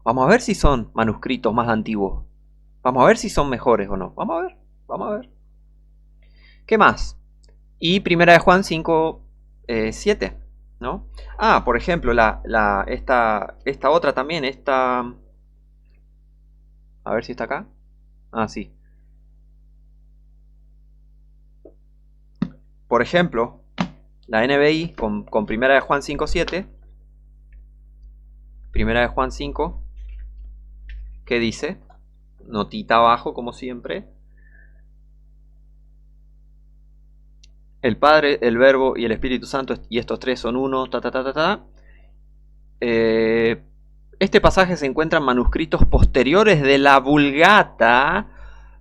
Vamos a ver si son manuscritos más antiguos. Vamos a ver si son mejores o no. Vamos a ver. ¿Qué más? Y primera de Juan 5, 7, ¿no? Ah, por ejemplo, esta otra también, esta... A ver si está acá. Ah, sí. Por ejemplo, la NBI con primera de Juan 5, 7. Primera de Juan 5. ¿Qué dice? Notita abajo, como siempre. El Padre, el Verbo y el Espíritu Santo, y estos tres son uno, este pasaje se encuentra en manuscritos posteriores de la Vulgata,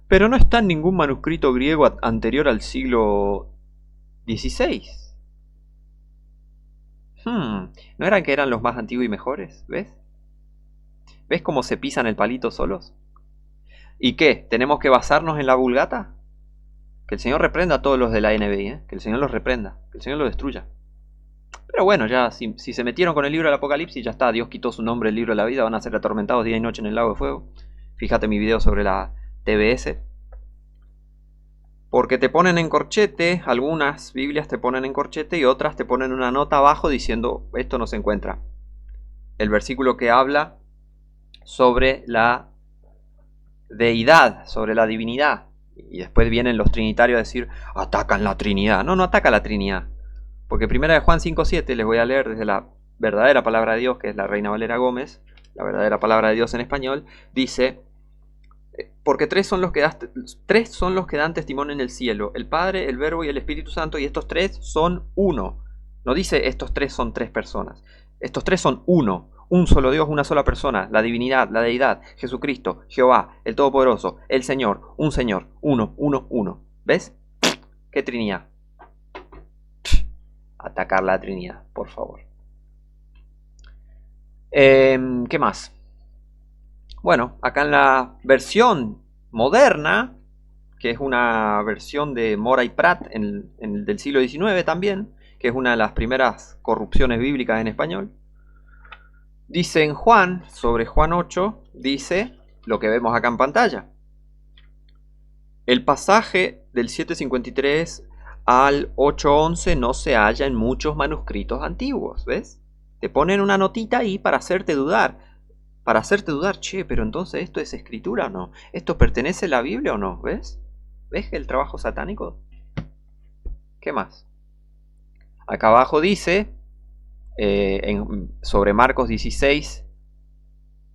pero no está en ningún manuscrito griego anterior al siglo XVI. ¿No eran que eran los más antiguos y mejores? ¿Ves? ¿Ves cómo se pisan el palito solos? ¿Y qué? ¿Tenemos que basarnos en la Vulgata? Que el Señor reprenda a todos los de la NBI, ¿eh? Que el Señor los reprenda, que el Señor los destruya. Pero bueno, ya si se metieron con el libro del Apocalipsis, ya está, Dios quitó su nombre del libro de la vida, van a ser atormentados día y noche en el lago de fuego. Fíjate mi video sobre la TBS. Porque te ponen en corchete, algunas Biblias te ponen en corchete y otras te ponen una nota abajo diciendo esto no se encuentra. El versículo que habla sobre la deidad, sobre la divinidad. Y después vienen los trinitarios a decir, atacan la Trinidad. No, no ataca la Trinidad. Porque primera de Juan 5.7, les voy a leer desde la verdadera palabra de Dios, que es la Reina Valera Gómez, la verdadera palabra de Dios en español, dice, porque tres son los que dan testimonio en el cielo, el Padre, el Verbo y el Espíritu Santo, y estos tres son uno. No dice estos tres son tres personas, estos tres son uno. Un solo Dios, una sola persona, la divinidad, la deidad, Jesucristo, Jehová, el Todopoderoso, el Señor, uno, uno. ¿Ves? ¿Qué Trinidad? Atacar la Trinidad, por favor. ¿Qué más? Bueno, acá en la versión moderna, que es una versión de Mora y Prat del siglo XIX también, que es una de las primeras corrupciones bíblicas en español, dice en Juan, sobre Juan 8, dice lo que vemos acá en pantalla. El pasaje del 753 al 811 no se halla en muchos manuscritos antiguos, ¿ves? Te ponen una notita ahí para hacerte dudar. Che, pero entonces ¿esto es escritura o no? ¿Esto pertenece a la Biblia o no? ¿Ves? ¿Ves el trabajo satánico? ¿Qué más? Acá abajo dice, sobre Marcos 16,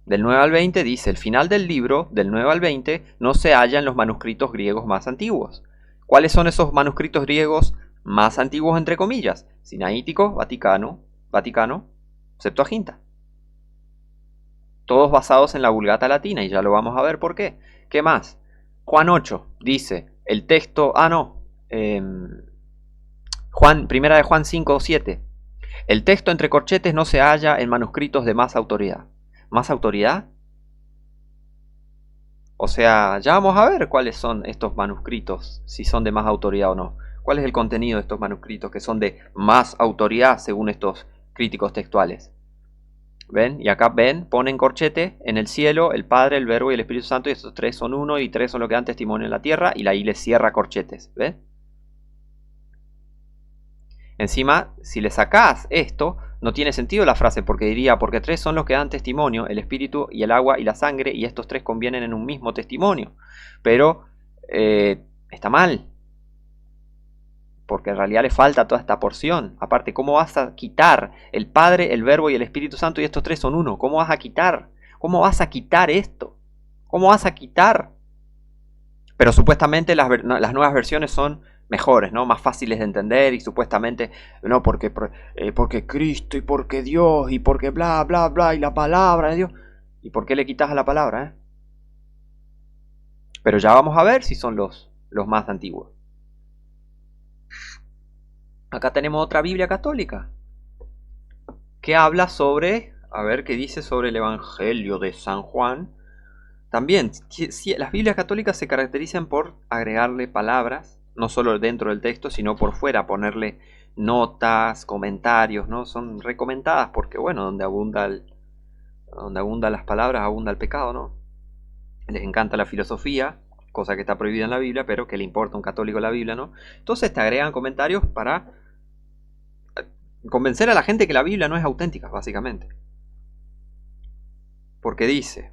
del 9 al 20, dice, el final del libro, del 9 al 20, no se halla en los manuscritos griegos más antiguos. ¿Cuáles son esos manuscritos griegos más antiguos, entre comillas? Sinaítico, Vaticano, Septuaginta. Todos basados en la Vulgata latina, y ya lo vamos a ver por qué. ¿Qué más? Juan 8 dice, el texto... Primera de Juan 5, 7. El texto entre corchetes no se halla en manuscritos de más autoridad. ¿Más autoridad? O sea, ya vamos a ver cuáles son estos manuscritos, si son de más autoridad o no. ¿Cuál es el contenido de estos manuscritos que son de más autoridad según estos críticos textuales? ¿Ven? Y acá ven, ponen corchete en el cielo, el Padre, el Verbo y el Espíritu Santo, y estos tres son uno, y tres son los que dan testimonio en la tierra, y ahí les cierra corchetes. ¿Ven? Encima, si le sacás esto, no tiene sentido la frase, porque diría, porque tres son los que dan testimonio, el espíritu y el agua y la sangre, y estos tres convienen en un mismo testimonio. Pero está mal, porque en realidad le falta toda esta porción. Aparte, ¿cómo vas a quitar el Padre, el Verbo y el Espíritu Santo y estos tres son uno? ¿Cómo vas a quitar ¿Cómo vas a quitar esto? ¿Cómo vas a quitar? Pero supuestamente las nuevas versiones son mejores, ¿no? Más fáciles de entender y supuestamente, no, porque Cristo y porque Dios y porque bla, bla, bla y la palabra de Dios. ¿Y por qué le quitas a la palabra, Pero ya vamos a ver si son los más antiguos. Acá tenemos otra Biblia católica que habla sobre, a ver qué dice sobre el Evangelio de San Juan. También, las Biblias católicas se caracterizan por agregarle palabras, no solo dentro del texto, sino por fuera, ponerle notas, comentarios, ¿no? Son recomendadas porque, bueno, donde abundan las palabras, abunda el pecado, ¿no? Les encanta la filosofía, cosa que está prohibida en la Biblia, pero que le importa a un católico la Biblia, ¿no? Entonces te agregan comentarios para convencer a la gente que la Biblia no es auténtica, básicamente. Porque dice...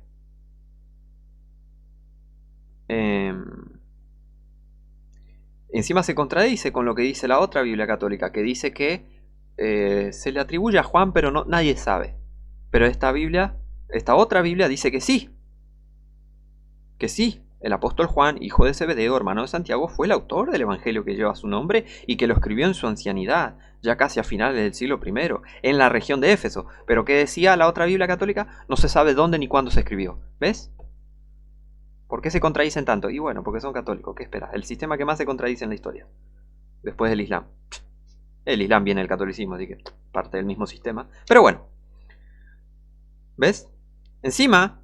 encima se contradice con lo que dice la otra Biblia católica, que dice que se le atribuye a Juan, pero nadie sabe. Pero esta otra Biblia dice que sí. Que sí, el apóstol Juan, hijo de Zebedeo, hermano de Santiago, fue el autor del evangelio que lleva su nombre y que lo escribió en su ancianidad, ya casi a finales del siglo I, en la región de Éfeso. Pero ¿qué decía la otra Biblia católica? No se sabe dónde ni cuándo se escribió. ¿Ves? ¿Por qué se contradicen tanto? Y bueno, porque son católicos. ¿Qué esperas? El sistema que más se contradice en la historia. Después del Islam. El Islam viene del catolicismo, así que parte del mismo sistema. Pero bueno. ¿Ves? Encima,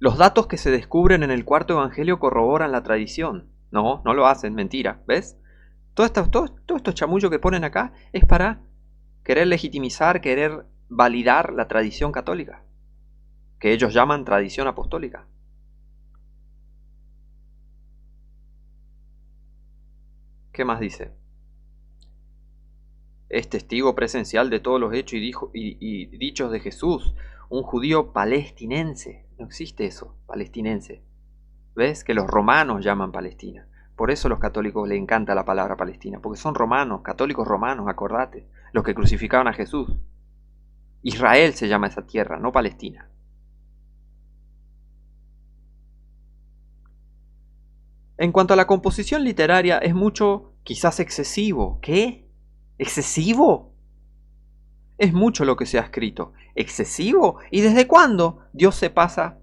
los datos que se descubren en el cuarto evangelio corroboran la tradición. No lo hacen, mentira. ¿Ves? Todo esto chamullo que ponen acá es para querer legitimizar, querer validar la tradición católica. Que ellos llaman tradición apostólica. ¿Qué más dice? Es testigo presencial de todos los hechos y dichos de Jesús. Un judío palestinense. No existe eso, palestinense. ¿Ves? Que los romanos llaman Palestina. Por eso a los católicos les encanta la palabra Palestina. Porque son romanos, católicos romanos, acordate. Los que crucificaron a Jesús. Israel se llama esa tierra, no Palestina. En cuanto a la composición literaria, es mucho, quizás excesivo. ¿Qué? ¿Excesivo? Es mucho lo que se ha escrito. ¿Excesivo? ¿Y desde cuándo Dios se pasa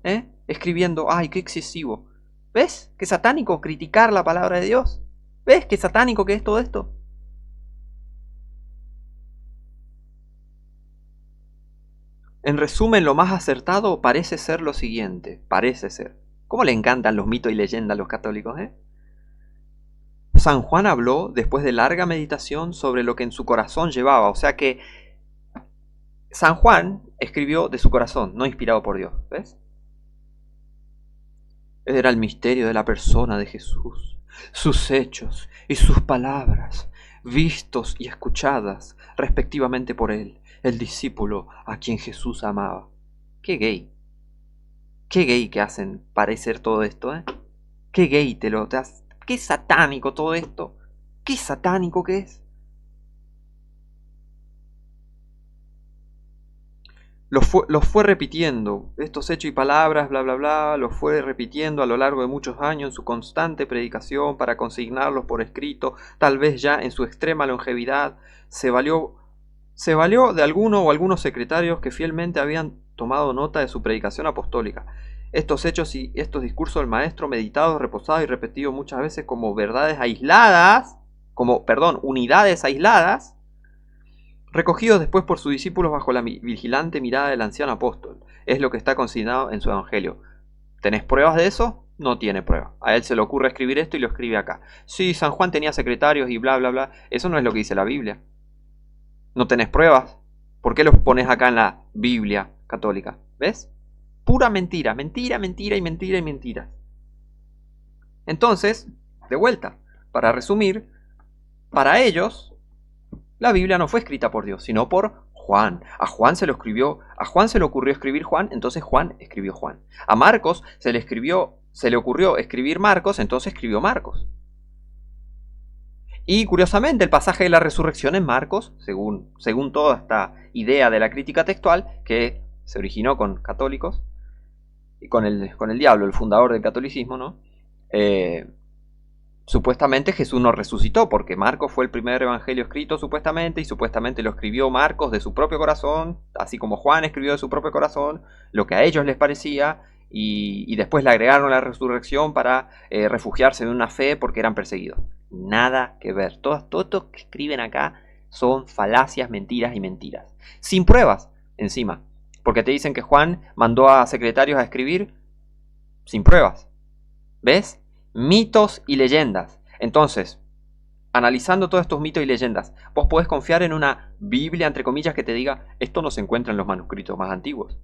escribiendo? ¡Ay, qué excesivo! ¿Ves? ¿Qué satánico criticar la palabra de Dios? ¿Ves qué satánico que es todo esto? En resumen, lo más acertado parece ser lo siguiente. Parece ser. ¿Cómo le encantan los mitos y leyendas a los católicos, San Juan habló después de larga meditación sobre lo que en su corazón llevaba. O sea que San Juan escribió de su corazón, no inspirado por Dios. ¿Ves? Era el misterio de la persona de Jesús, sus hechos y sus palabras, vistos y escuchadas respectivamente por él, el discípulo a quien Jesús amaba. ¡Qué gay! ¡Qué gay que hacen parecer todo esto, ¡Qué gay ¡Qué satánico todo esto! ¡Qué satánico que es! Los fue repitiendo, estos hechos y palabras, bla bla bla, los fue repitiendo a lo largo de muchos años en su constante predicación para consignarlos por escrito, tal vez ya en su extrema longevidad, se valió de alguno o algunos secretarios que fielmente habían tomado nota de su predicación apostólica. Estos hechos y estos discursos del maestro, meditados, reposados y repetidos muchas veces como verdades aisladas, unidades aisladas, recogidos después por sus discípulos bajo la vigilante mirada del anciano apóstol. Es lo que está consignado en su evangelio. ¿Tenés pruebas de eso? No tiene pruebas. A él se le ocurre escribir esto y lo escribe acá. Sí, San Juan tenía secretarios y bla bla bla. Eso no es lo que dice la Biblia. ¿No tenés pruebas? ¿Por qué los pones acá en la Biblia católica? ¿Ves? Pura mentira, mentira, mentira y mentira y mentira. Entonces, de vuelta, para resumir, para ellos la Biblia no fue escrita por Dios, sino por Juan. A Juan se le ocurrió escribir Juan, entonces Juan escribió Juan. A Marcos se le ocurrió escribir Marcos, entonces escribió Marcos. Y curiosamente el pasaje de la resurrección en Marcos, según toda esta idea de la crítica textual, que se originó con católicos y con el diablo, el fundador del catolicismo, ¿no? Supuestamente Jesús no resucitó, porque Marcos fue el primer evangelio escrito supuestamente, y supuestamente lo escribió Marcos de su propio corazón, así como Juan escribió de su propio corazón, lo que a ellos les parecía, y después le agregaron la resurrección para refugiarse en una fe porque eran perseguidos. Nada que ver. Todo esto que escriben acá son falacias, mentiras y mentiras. Sin pruebas, encima. Porque te dicen que Juan mandó a secretarios a escribir sin pruebas. ¿Ves? Mitos y leyendas. Entonces, analizando todos estos mitos y leyendas, vos podés confiar en una Biblia, entre comillas, que te diga, esto no se encuentra en los manuscritos más antiguos.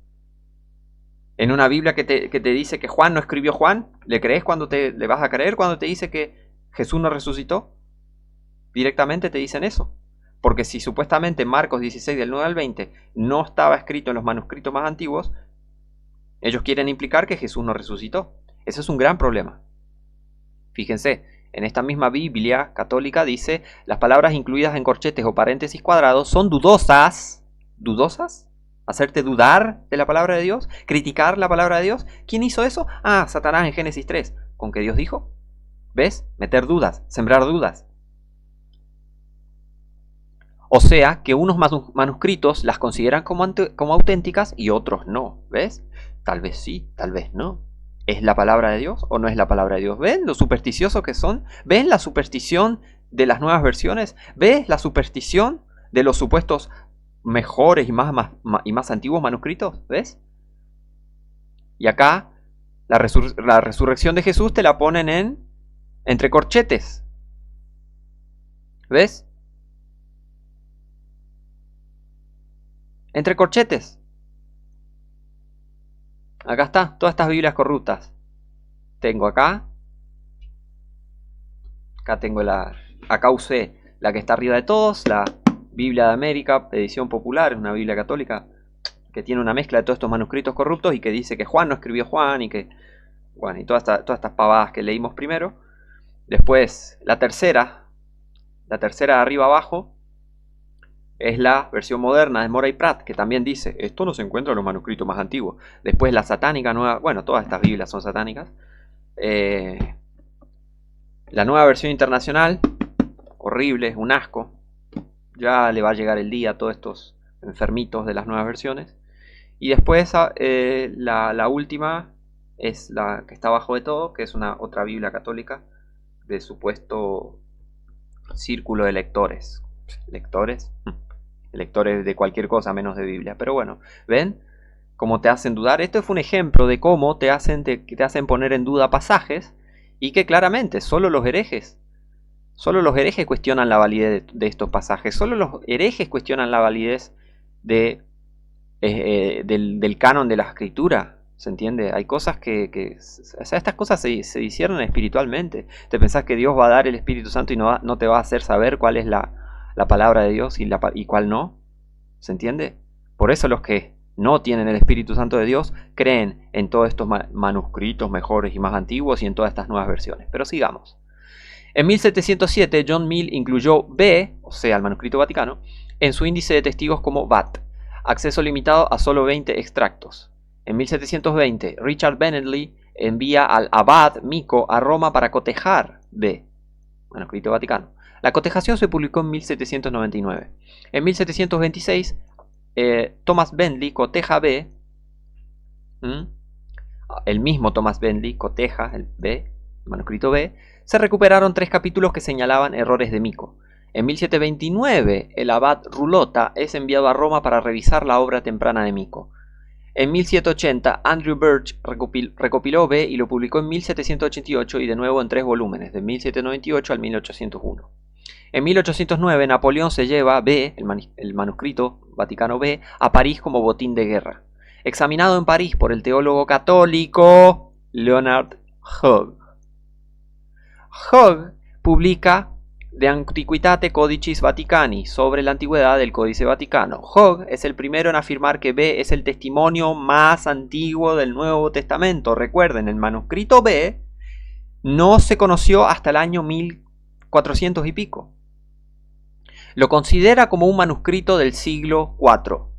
En una Biblia que te dice que Juan no escribió Juan, ¿le crees le vas a creer cuando te dice que Jesús no resucitó? Directamente te dicen eso. Porque si supuestamente Marcos 16 del 9 al 20 no estaba escrito en los manuscritos más antiguos, ellos quieren implicar que Jesús no resucitó. Ese es un gran problema. Fíjense, en esta misma Biblia católica dice, las palabras incluidas en corchetes o paréntesis cuadrados son dudosas. ¿Dudosas? ¿Hacerte dudar de la palabra de Dios? ¿Criticar la palabra de Dios? ¿Quién hizo eso? Ah, Satanás en Génesis 3. ¿Con qué Dios dijo? ¿Ves? Meter dudas, sembrar dudas. O sea, que unos manuscritos las consideran como auténticas y otros no. ¿Ves? Tal vez sí, tal vez no. ¿Es la palabra de Dios o no es la palabra de Dios? ¿Ven lo supersticiosos que son? ¿Ven la superstición de las nuevas versiones? ¿Ves la superstición de los supuestos mejores y más antiguos manuscritos? ¿Ves? Y acá la resurrección de Jesús te la ponen entre corchetes. ¿Ves? Entre corchetes. Acá está, todas estas Biblias corruptas. Tengo acá tengo acá usé la que está arriba de todos, la Biblia de América, edición popular, es una Biblia católica que tiene una mezcla de todos estos manuscritos corruptos y que dice que Juan no escribió Juan y que, bueno, y todas estas pavadas que leímos primero. Después, la tercera de arriba abajo, es la versión moderna de Mora y Pratt, que también dice, esto no se encuentra en los manuscritos más antiguos. Después la satánica nueva, bueno, todas estas Biblias son satánicas. La nueva versión internacional, horrible, es un asco. Ya le va a llegar el día a todos estos enfermitos de las nuevas versiones. Y después la última es la que está abajo de todo, que es otra Biblia católica de supuesto círculo de lectores. ¿Lectores? Lectores de cualquier cosa menos de Biblia. Pero bueno, ¿ven? Cómo te hacen dudar. Esto fue un ejemplo de cómo te hacen poner en duda pasajes y que claramente solo los herejes cuestionan la validez de estos pasajes. Solo los herejes cuestionan la validez del canon de la escritura. ¿Se entiende? Hay cosas o sea, estas cosas se hicieron espiritualmente. Te pensás que Dios va a dar el Espíritu Santo y no te va a hacer saber cuál es la palabra de Dios y cuál no. ¿Se entiende? Por eso los que no tienen el Espíritu Santo de Dios creen en todos estos manuscritos mejores y más antiguos y en todas estas nuevas versiones. Pero sigamos. En 1707 John Mill incluyó B, o sea el manuscrito vaticano, en su índice de testigos como VAT, acceso limitado a solo 20 extractos. En 1720 Richard Bentley envía al abad Mico a Roma para cotejar B, manuscrito vaticano. La cotejación se publicó en 1799. En 1726 Thomas Bentley coteja B. El mismo Thomas Bentley coteja el B, el manuscrito B. Se recuperaron 3 capítulos que señalaban errores de Mico. En 1729 el abad Rulota es enviado a Roma para revisar la obra temprana de Mico. En 1780 Andrew Birch recopiló B y lo publicó en 1788 y de nuevo en 3 volúmenes, de 1798 al 1801. En 1809 Napoleón se lleva B, el manuscrito Vaticano B, a París como botín de guerra. Examinado en París por el teólogo católico Leonard Hogg. Hogg publica De Antiquitate Codicis Vaticani, sobre la antigüedad del Códice Vaticano. Hogg es el primero en afirmar que B es el testimonio más antiguo del Nuevo Testamento. Recuerden, el manuscrito B no se conoció hasta el año 1400 y pico. Lo considera como un manuscrito del siglo IV.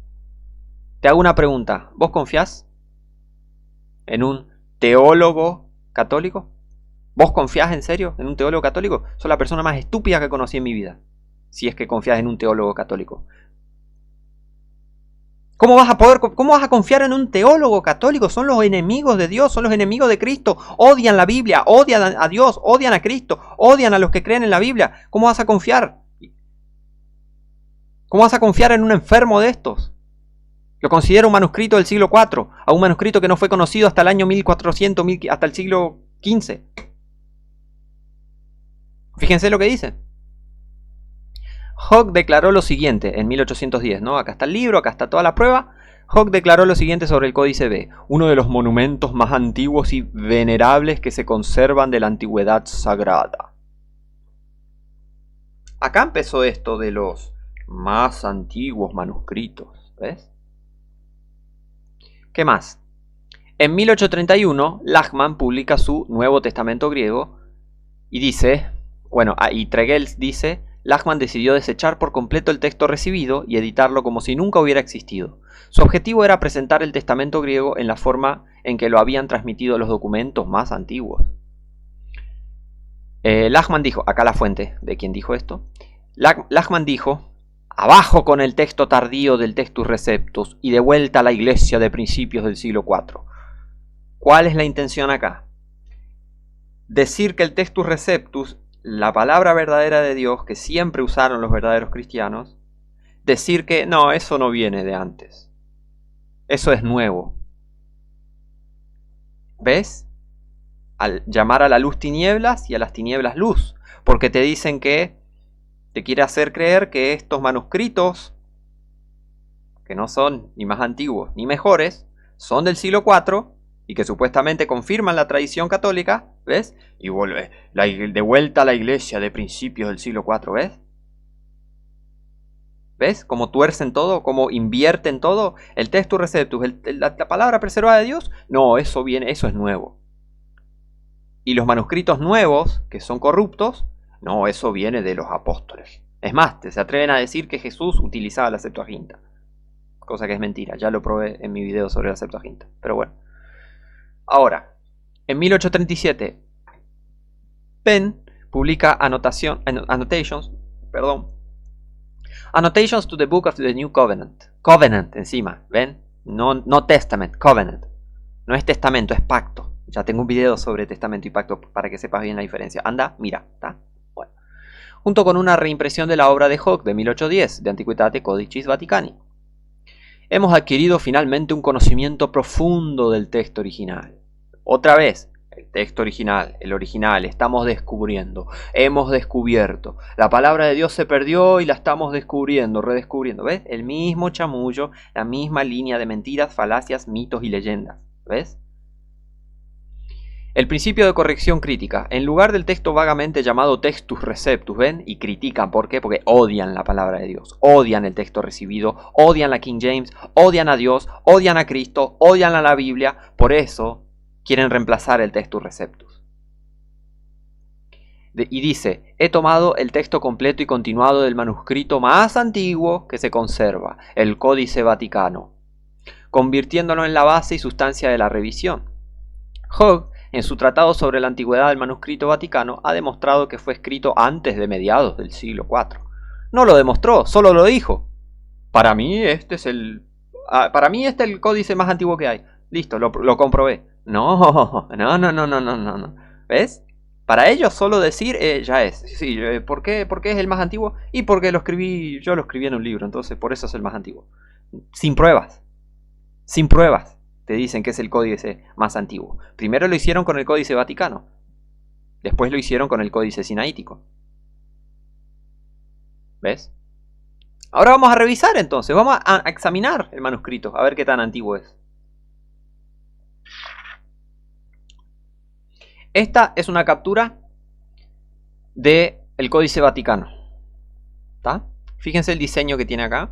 Te hago una pregunta. ¿Vos confiás en un teólogo católico? ¿Vos confiás en serio en un teólogo católico? Sos la persona más estúpida que conocí en mi vida. Si es que confías en un teólogo católico. ¿Cómo vas a confiar en un teólogo católico? Son los enemigos de Dios, son los enemigos de Cristo. Odian la Biblia, odian a Dios, odian a Cristo, odian a los que creen en la Biblia. ¿Cómo vas a confiar? ¿Cómo vas a confiar en un enfermo de estos? Lo considero un manuscrito del siglo IV, a un manuscrito que no fue conocido hasta el año 1400, hasta el siglo XV. Fíjense lo que dice. Hogg declaró lo siguiente en 1810, ¿no? Acá está el libro, acá está toda la prueba. Hogg declaró lo siguiente sobre el Códice B: uno de los monumentos más antiguos y venerables que se conservan de la antigüedad sagrada. Acá empezó esto de los más antiguos manuscritos, ¿ves? ¿Qué más? En 1831, Lachmann publica su Nuevo Testamento griego y dice, y Tregels dice: Lachmann decidió desechar por completo el texto recibido y editarlo como si nunca hubiera existido. Su objetivo era presentar el testamento griego en la forma en que lo habían transmitido los documentos más antiguos. Lachmann dijo, acá la fuente de quien dijo esto, Lachmann dijo: abajo con el texto tardío del Textus Receptus y de vuelta a la iglesia de principios del siglo IV. ¿Cuál es la intención acá? Decir que el Textus Receptus, la palabra verdadera de Dios que siempre usaron los verdaderos cristianos, decir que no, eso no viene de antes. Eso es nuevo. ¿Ves? Al llamar a la luz tinieblas y a las tinieblas luz. Porque te dicen que te quiere hacer creer que estos manuscritos, que no son ni más antiguos ni mejores, son del siglo IV y que supuestamente confirman la tradición católica, ¿ves? Y vuelve de vuelta a la iglesia de principios del siglo IV, ¿ves? ¿Ves? Cómo tuercen todo, cómo invierten todo. El Textus Receptus, la palabra preservada de Dios, no, eso es nuevo. Y los manuscritos nuevos, que son corruptos, no, eso viene de los apóstoles. Es más, se atreven a decir que Jesús utilizaba la Septuaginta. Cosa que es mentira, ya lo probé en mi video sobre la Septuaginta. Pero bueno. Ahora, en 1837, Penn publica Annotations to the Book of the New Covenant. Covenant encima, ¿ven? No Testament, Covenant. No es testamento, es pacto. Ya tengo un video sobre testamento y pacto para que sepas bien la diferencia. Anda, mira, ¿está? Bueno. Junto con una reimpresión de la obra de Hogg de 1810, de Antiquitate Codicis Vaticani. Hemos adquirido finalmente un conocimiento profundo del texto original. Otra vez, el texto original, el original, estamos descubriendo, hemos descubierto. La palabra de Dios se perdió y la estamos descubriendo, redescubriendo. ¿Ves? El mismo chamullo, la misma línea de mentiras, falacias, mitos y leyendas. ¿Ves? El principio de corrección crítica. En lugar del texto vagamente llamado Textus Receptus, ¿ven? Y critican, ¿por qué? Porque odian la palabra de Dios, odian el texto recibido, odian la King James, odian a Dios, odian a Cristo, odian a la Biblia. Por eso quieren reemplazar el Textus Receptus. Y dice: he tomado el texto completo y continuado del manuscrito más antiguo que se conserva, el Códice Vaticano, convirtiéndolo en la base y sustancia de la revisión. Hogg, en su tratado sobre la antigüedad del manuscrito vaticano, ha demostrado que fue escrito antes de mediados del siglo IV. No lo demostró, solo lo dijo. Para mí este es el códice más antiguo que hay. Listo, lo comprobé. No. ¿Ves? Para ellos solo decir ya es. Sí, ¿por qué es el más antiguo? Y porque yo lo escribí en un libro, entonces por eso es el más antiguo. Sin pruebas. Sin pruebas. Te dicen que es el códice más antiguo. Primero lo hicieron con el Códice Vaticano. Después lo hicieron con el Códice Sinaítico. ¿Ves? Ahora vamos a revisar entonces. Vamos a examinar el manuscrito. A ver qué tan antiguo es. Esta es una captura del Códice Vaticano. ¿Está? Fíjense el diseño que tiene acá.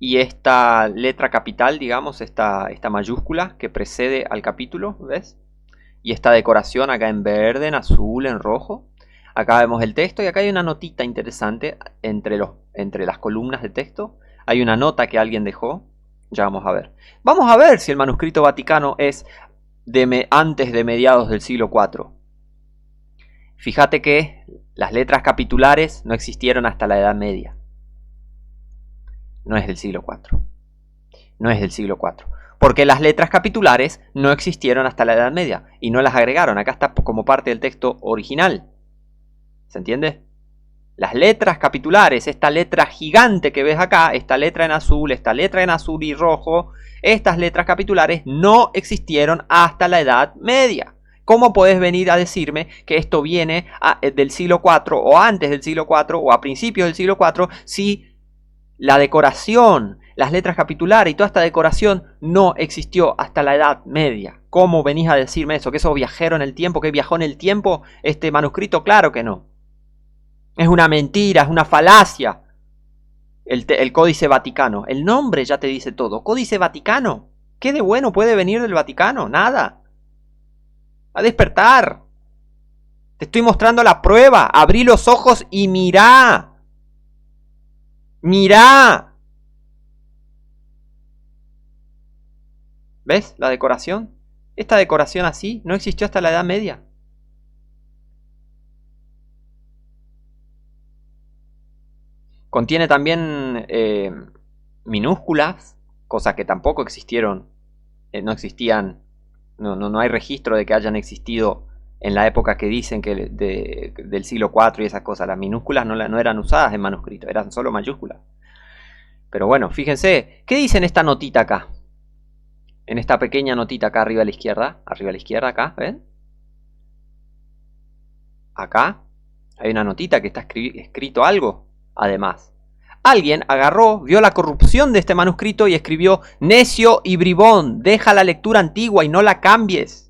Y esta letra capital, digamos, esta mayúscula que precede al capítulo, ¿ves? Y esta decoración acá en verde, en azul, en rojo. Acá vemos el texto y acá hay una notita interesante entre las columnas de texto. Hay una nota que alguien dejó Ya vamos a ver. Vamos a ver si el manuscrito vaticano es antes de mediados del siglo IV. Fíjate que las letras capitulares no existieron hasta la Edad Media. No es del siglo IV. No es del siglo IV. Porque las letras capitulares no existieron hasta la Edad Media y no las agregaron. Acá está como parte del texto original. ¿Se entiende? Las letras capitulares, esta letra gigante que ves acá, esta letra en azul y rojo, estas letras capitulares no existieron hasta la Edad Media. ¿Cómo puedes venir a decirme que esto viene del siglo IV o antes del siglo IV o a principios del siglo IV si la decoración, las letras capitulares y toda esta decoración no existió hasta la Edad Media? ¿Cómo venís a decirme eso? ¿Que eso viajó en el tiempo? ¿Que viajó en el tiempo este manuscrito? Claro que no. Es una mentira, es una falacia. El Códice Vaticano. El nombre ya te dice todo. Códice Vaticano. ¿Qué de bueno puede venir del Vaticano? Nada. A despertar. Te estoy mostrando la prueba. Abrí los ojos y mirá. Mirá. ¿Ves la decoración? Esta decoración así no existió hasta la Edad Media. Contiene también minúsculas, cosas que tampoco existieron, no existían, no hay registro de que hayan existido en la época que dicen que del siglo IV y esas cosas. Las minúsculas no eran usadas en manuscrito, eran solo mayúsculas. Pero bueno, fíjense, ¿qué dice en esta notita acá? En esta pequeña notita acá arriba a la izquierda, acá, ¿ven? Acá hay una notita que está escrito algo. Además, alguien agarró, vio la corrupción de este manuscrito y escribió: necio y bribón, deja la lectura antigua y no la cambies.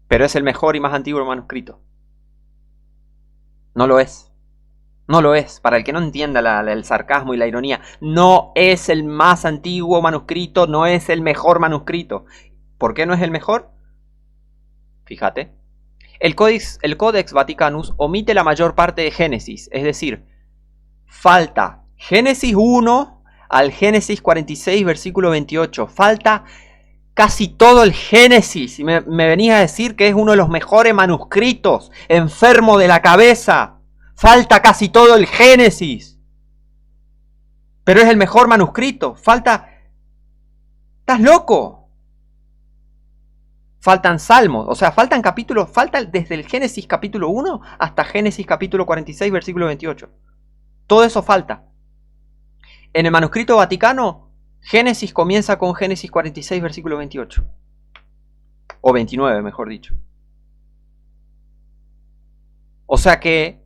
Pero es el mejor y más antiguo manuscrito. No lo es. No lo es. Para el que no entienda el sarcasmo y la ironía, no es el más antiguo manuscrito, no es el mejor manuscrito. ¿Por qué no es el mejor? Fíjate. El Codex Vaticanus omite la mayor parte de Génesis, es decir, falta Génesis 1 al Génesis 46, versículo 28. Falta casi todo el Génesis. Y me venís a decir que es uno de los mejores manuscritos, enfermo de la cabeza. Falta casi todo el Génesis. Pero es el mejor manuscrito. Falta... ¿Estás loco? Faltan salmos, o sea, faltan capítulos, falta desde el Génesis capítulo 1 hasta Génesis capítulo 46, versículo 28. Todo eso falta. En el manuscrito vaticano, Génesis comienza con Génesis 46, versículo 28. O 29, mejor dicho. O sea que,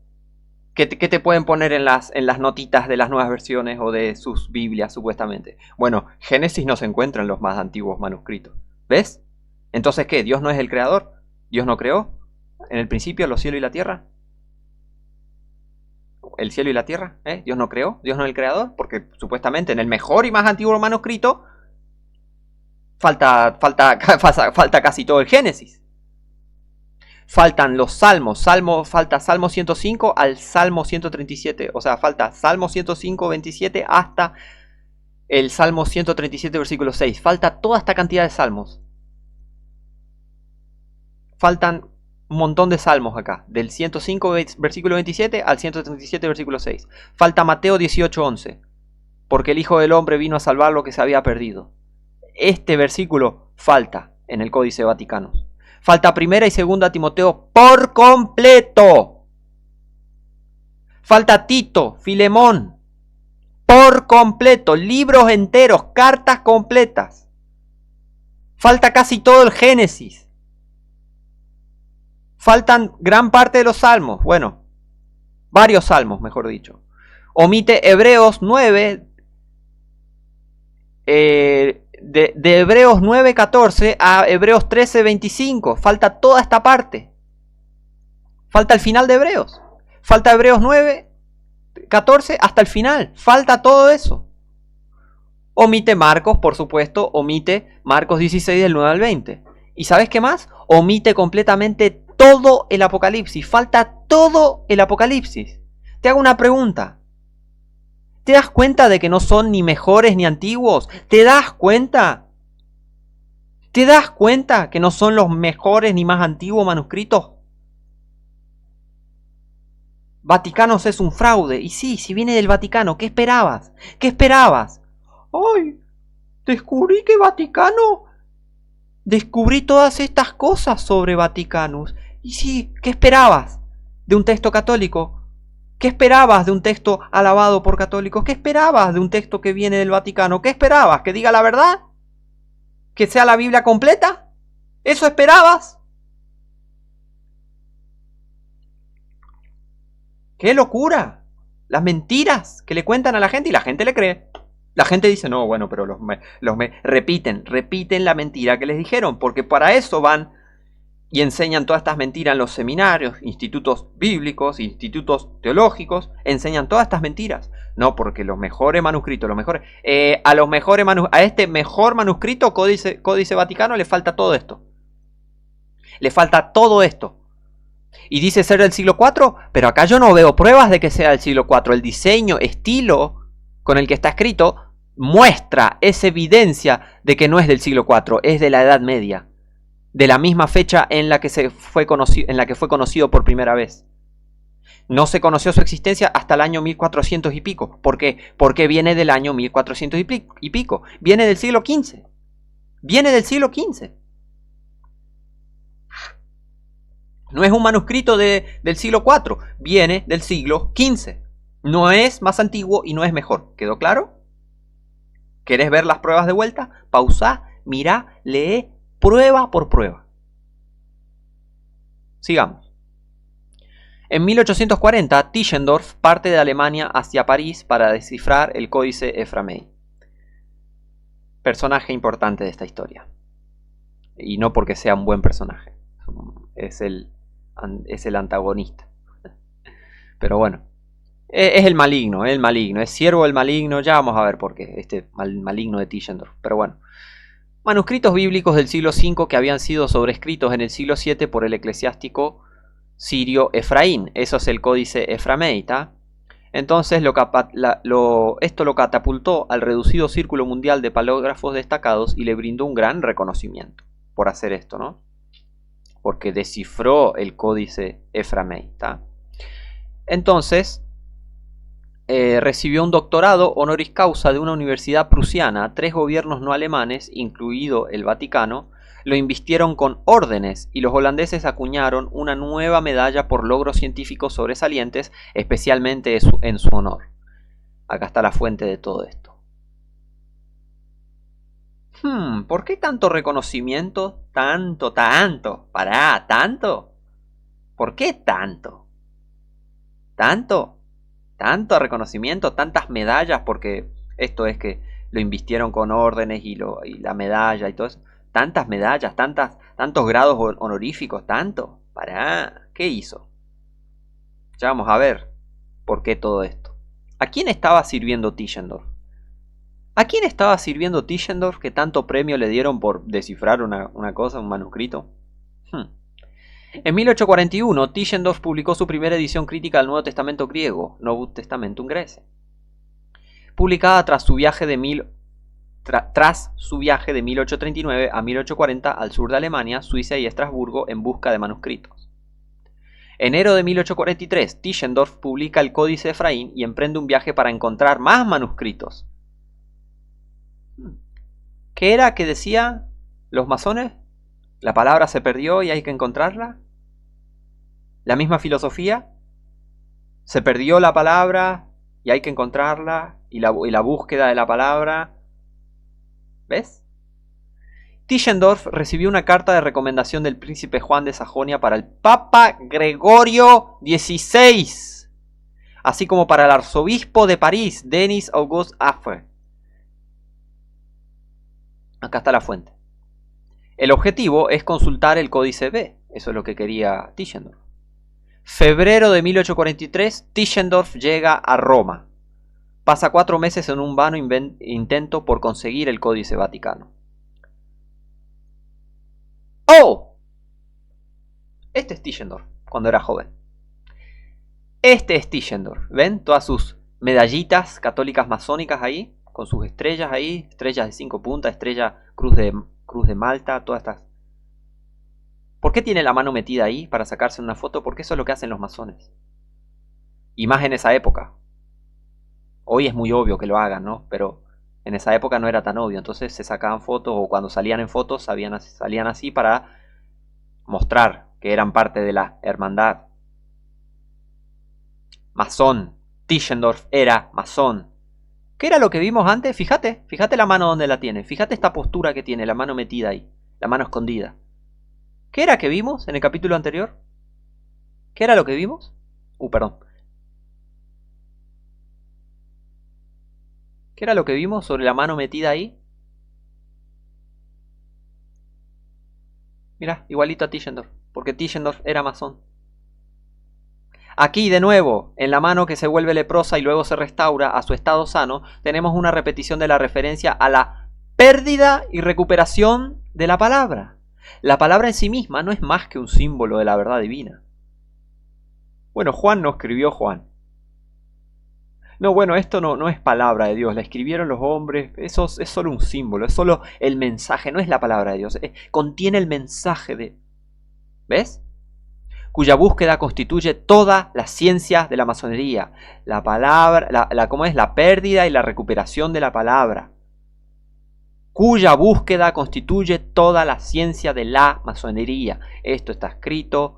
¿qué te pueden poner en las notitas de las nuevas versiones o de sus Biblias, supuestamente? Bueno, Génesis no se encuentra en los más antiguos manuscritos. ¿Ves? Entonces, ¿qué? ¿Dios no es el creador? ¿Dios no creó en el principio los cielos y la tierra? ¿El cielo y la tierra? ¿Dios no creó? ¿Dios no es el creador? Porque supuestamente en el mejor y más antiguo manuscrito falta casi todo el Génesis. Faltan los salmos. Falta Salmo 105 al Salmo 137. O sea, falta Salmo 105, 27 hasta el Salmo 137, versículo 6. Falta toda esta cantidad de salmos. Faltan un montón de salmos acá, del 105 versículo 27 al 137 versículo 6. Falta Mateo 18:11, porque el Hijo del Hombre vino a salvar lo que se había perdido. Este versículo falta en el Códice Vaticano. Falta 1 y 2 Timoteo por completo. Falta Tito, Filemón, por completo, libros enteros, cartas completas. Falta casi todo el Génesis. Faltan gran parte de los salmos, bueno, varios salmos, mejor dicho. Omite Hebreos 9, de Hebreos 9:14 a Hebreos 13:25. Falta toda esta parte. Falta el final de Hebreos. Falta Hebreos 9:14 hasta el final. Falta todo eso. Omite Marcos, por supuesto, omite Marcos 16 del 9 al 20. ¿Y sabes qué más? Omite completamente todo el Apocalipsis. Falta todo el Apocalipsis. Te hago una pregunta. ¿Te das cuenta de que no son ni mejores ni antiguos? ¿Te das cuenta? ¿Te das cuenta que no son los mejores ni más antiguos manuscritos? Vaticanos es un fraude. Y sí, si viene del Vaticano, ¿qué esperabas? ¿Qué esperabas? ¡Ay! Descubrí que Vaticano... Descubrí todas estas cosas sobre Vaticanus. Y sí, ¿qué esperabas de un texto católico? ¿Qué esperabas de un texto alabado por católicos? ¿Qué esperabas de un texto que viene del Vaticano? ¿Qué esperabas? ¿Que diga la verdad? ¿Que sea la Biblia completa? ¿Eso esperabas? ¡Qué locura! Las mentiras que le cuentan a la gente y la gente le cree. La gente dice, no, bueno, pero repiten la mentira que les dijeron, porque para eso van y enseñan todas estas mentiras en los seminarios, institutos bíblicos, institutos teológicos, enseñan todas estas mentiras. No, porque los mejores manuscritos, a este mejor manuscrito, Códice Vaticano, le falta todo esto. Le falta todo esto. Y dice ser del siglo IV, pero acá yo no veo pruebas de que sea del siglo IV. El diseño, estilo con el que está escrito, muestra, es evidencia de que no es del siglo IV, es de la Edad Media. De la misma fecha en la que fue conocido por primera vez. No se conoció su existencia hasta el año 1400 y pico. ¿Por qué? Porque viene del año 1400 y pico. Viene del siglo XV. Viene del siglo XV. No es un manuscrito del siglo IV. Viene del siglo XV. No es más antiguo y no es mejor. ¿Quedó claro? ¿Querés ver las pruebas de vuelta? Pausa, mirá, lee, prueba por prueba. Sigamos. En 1840, Tischendorf parte de Alemania hacia París para descifrar el Códice Ephraimei. Personaje importante de esta historia. Y no porque sea un buen personaje. Es el antagonista. Pero bueno. Es el maligno, es siervo del maligno. Ya vamos a ver por qué. Este maligno de Tischendorf. Pero bueno. Manuscritos bíblicos del siglo V que habían sido sobrescritos en el siglo VII por el eclesiástico sirio Efraín. Eso es el Códice Ephraimei. Entonces esto lo catapultó al reducido círculo mundial de palógrafos destacados y le brindó un gran reconocimiento por hacer esto, ¿no? Porque descifró el Códice Ephraimei. Entonces recibió un doctorado honoris causa de una universidad prusiana. 3 gobiernos no alemanes, incluido el Vaticano, lo invistieron con órdenes y los holandeses acuñaron una nueva medalla por logros científicos sobresalientes, especialmente en su honor. Acá está la fuente de todo esto. ¿Por qué tanto reconocimiento? Tanto. Pará, ¿tanto? ¿Por qué tanto? ¿Tanto reconocimiento? ¿Tantas medallas? Porque esto es que lo invistieron con órdenes y la medalla y todo eso. Tantas medallas, tantos grados honoríficos, tanto. Pará, ¿qué hizo? Ya vamos a ver por qué todo esto. ¿A quién estaba sirviendo Tischendorf? ¿A quién estaba sirviendo Tischendorf que tanto premio le dieron por descifrar una cosa, un manuscrito? En 1841, Tischendorf publicó su primera edición crítica del Nuevo Testamento griego, Novus Testamentum Graece, publicada tras su viaje de 1839 a 1840 al sur de Alemania, Suiza y Estrasburgo en busca de manuscritos. Enero de 1843, Tischendorf publica el Códice Efraín y emprende un viaje para encontrar más manuscritos. ¿Qué era que decían los masones? ¿La palabra se perdió y hay que encontrarla? ¿La misma filosofía? ¿Se perdió la palabra y hay que encontrarla? ¿Y la búsqueda de la palabra? ¿Ves? Tischendorf recibió una carta de recomendación del príncipe Juan de Sajonia para el Papa Gregorio XVI, así como para el arzobispo de París, Denis Auguste Affe. Acá está la fuente. El objetivo es consultar el Códice B. Eso es lo que quería Tischendorf. Febrero de 1843, Tischendorf llega a Roma. Pasa 4 meses en un vano intento por conseguir el Códice Vaticano. ¡Oh! Este es Tischendorf, cuando era joven. Este es Tischendorf. ¿Ven? Todas sus medallitas católicas masónicas ahí, con sus estrellas ahí, estrellas de 5 puntas, estrella, cruz de Malta, todas estas. ¿Por qué tiene la mano metida ahí para sacarse una foto? Porque eso es lo que hacen los masones. Y más en esa época. Hoy es muy obvio que lo hagan, ¿no? Pero en esa época no era tan obvio. Entonces se sacaban fotos o cuando salían en fotos salían así para mostrar que eran parte de la hermandad. Masón. Tischendorf era masón. ¿Qué era lo que vimos antes? Fíjate la mano donde la tiene. Fíjate esta postura que tiene, la mano metida ahí. La mano escondida. ¿Qué era que vimos en el capítulo anterior? ¿Qué era lo que vimos? Perdón. ¿Qué era lo que vimos sobre la mano metida ahí? Mirá, igualito a Tischendorf, porque Tischendorf era masón. Aquí de nuevo, en la mano que se vuelve leprosa y luego se restaura a su estado sano, tenemos una repetición de la referencia a la pérdida y recuperación de la palabra. La palabra en sí misma no es más que un símbolo de la verdad divina. Bueno, Juan no escribió Juan. No, bueno, esto no es palabra de Dios, la escribieron los hombres, eso es solo un símbolo, es solo el mensaje, no es la palabra de Dios, contiene el mensaje de... ¿Ves? Cuya búsqueda constituye toda la ciencia de la masonería. La palabra, ¿cómo es? La pérdida y la recuperación de la palabra. Cuya búsqueda constituye toda la ciencia de la masonería. Esto está escrito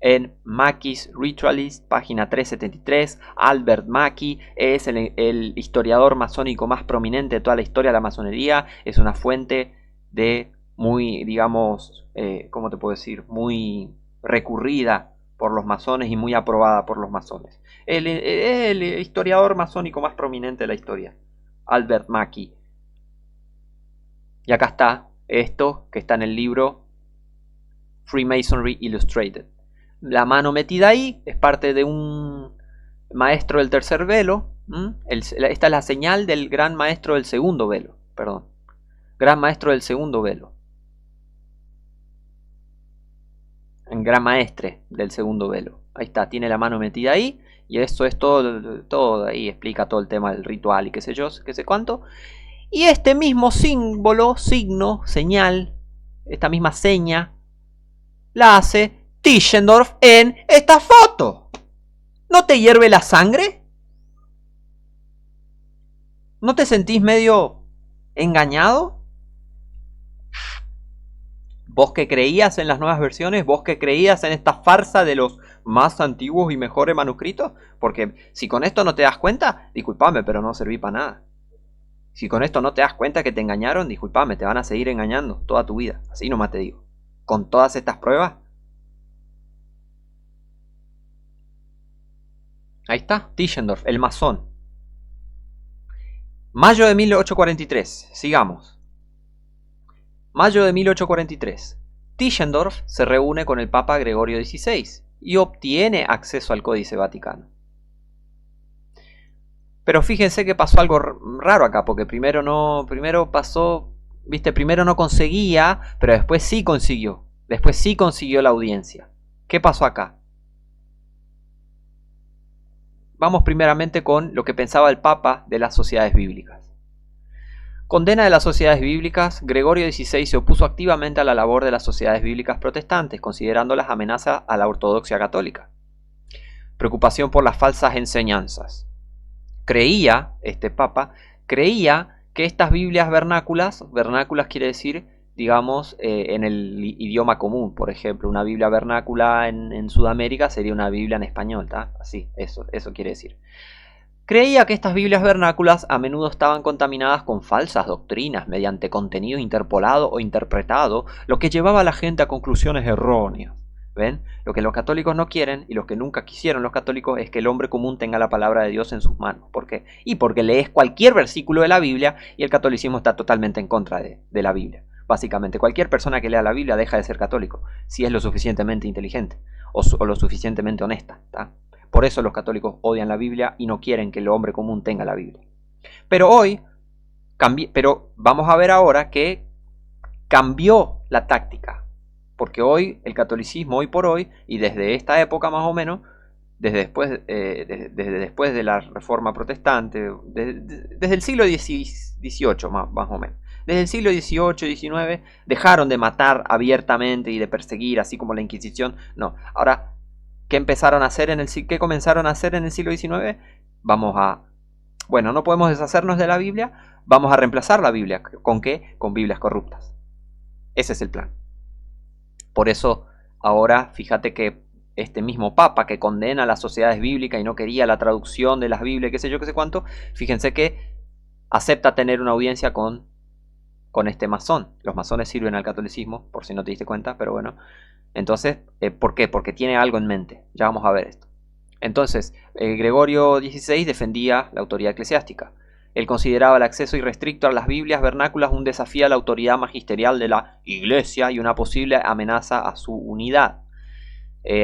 en Mackey's Ritualist, página 373. Albert Mackey es el historiador masónico más prominente de toda la historia de la masonería. Es una fuente de muy, digamos, ¿cómo te puedo decir? Muy recurrida por los masones y muy aprobada por los masones. El historiador masónico más prominente de la historia, Albert Mackey. Y acá está esto que está en el libro Freemasonry Illustrated. La mano metida ahí es parte de un maestro del tercer velo. Esta es la señal del gran maestro del segundo velo. Perdón. Gran maestro del segundo velo. En gran maestre del segundo velo. Ahí está, tiene la mano metida ahí. Y eso es todo ahí, explica todo el tema del ritual y qué sé yo, qué sé cuánto. Y este mismo símbolo, signo, señal, esta misma seña, la hace Tischendorf en esta foto. ¿No te hierve la sangre? ¿No te sentís medio engañado? ¿Vos que creías en las nuevas versiones? ¿Vos que creías en esta farsa de los más antiguos y mejores manuscritos? Porque si con esto no te das cuenta, discúlpame, pero no serví para nada. Si con esto no te das cuenta que te engañaron, discúlpame, te van a seguir engañando toda tu vida. Así nomás te digo. Con todas estas pruebas. Ahí está, Tischendorf, el masón. Mayo de 1843, sigamos. Mayo de 1843. Tischendorf se reúne con el Papa Gregorio XVI y obtiene acceso al Códice Vaticano. Pero fíjense que pasó algo raro acá, porque primero no conseguía, pero después sí consiguió. Después sí consiguió la audiencia. ¿Qué pasó acá? Vamos primeramente con lo que pensaba el Papa de las sociedades bíblicas. Condena de las sociedades bíblicas, Gregorio XVI se opuso activamente a la labor de las sociedades bíblicas protestantes, considerándolas amenaza a la ortodoxia católica. Preocupación por las falsas enseñanzas. Este Papa creía que estas Biblias vernáculas quiere decir, digamos, en el idioma común, por ejemplo, una Biblia vernácula en Sudamérica sería una Biblia en español, ¿tá? Así, eso quiere decir. Creía que estas Biblias vernáculas a menudo estaban contaminadas con falsas doctrinas mediante contenido interpolado o interpretado, lo que llevaba a la gente a conclusiones erróneas. ¿Ven? Lo que los católicos no quieren y lo que nunca quisieron los católicos es que el hombre común tenga la palabra de Dios en sus manos. ¿Por qué? Y porque lees cualquier versículo de la Biblia y el catolicismo está totalmente en contra de la Biblia. Básicamente, cualquier persona que lea la Biblia deja de ser católico, si es lo suficientemente inteligente o lo suficientemente honesta. ¿Tá? Por eso los católicos odian la Biblia y no quieren que el hombre común tenga la Biblia. Pero vamos a ver ahora que cambió la táctica. Porque hoy el catolicismo, hoy por hoy, y desde esta época más o menos, desde después de la Reforma Protestante, desde el siglo XVIII más o menos. Desde el siglo XVIII y XIX dejaron de matar abiertamente y de perseguir, así como la Inquisición. No, ahora, ¿qué comenzaron a hacer en el siglo XIX? Bueno, no podemos deshacernos de la Biblia, vamos a reemplazar la Biblia. ¿Con qué? Con Biblias corruptas. Ese es el plan. Por eso, ahora, fíjate que este mismo Papa que condena a las sociedades bíblicas y no quería la traducción de las Biblias, qué sé yo, qué sé cuánto, fíjense que acepta tener una audiencia con este masón. Los masones sirven al catolicismo, por si no te diste cuenta, pero bueno. Entonces, ¿por qué? Porque tiene algo en mente. Ya vamos a ver esto. Entonces, Gregorio XVI defendía la autoridad eclesiástica. Él consideraba el acceso irrestricto a las Biblias vernáculas un desafío a la autoridad magisterial de la Iglesia y una posible amenaza a su unidad.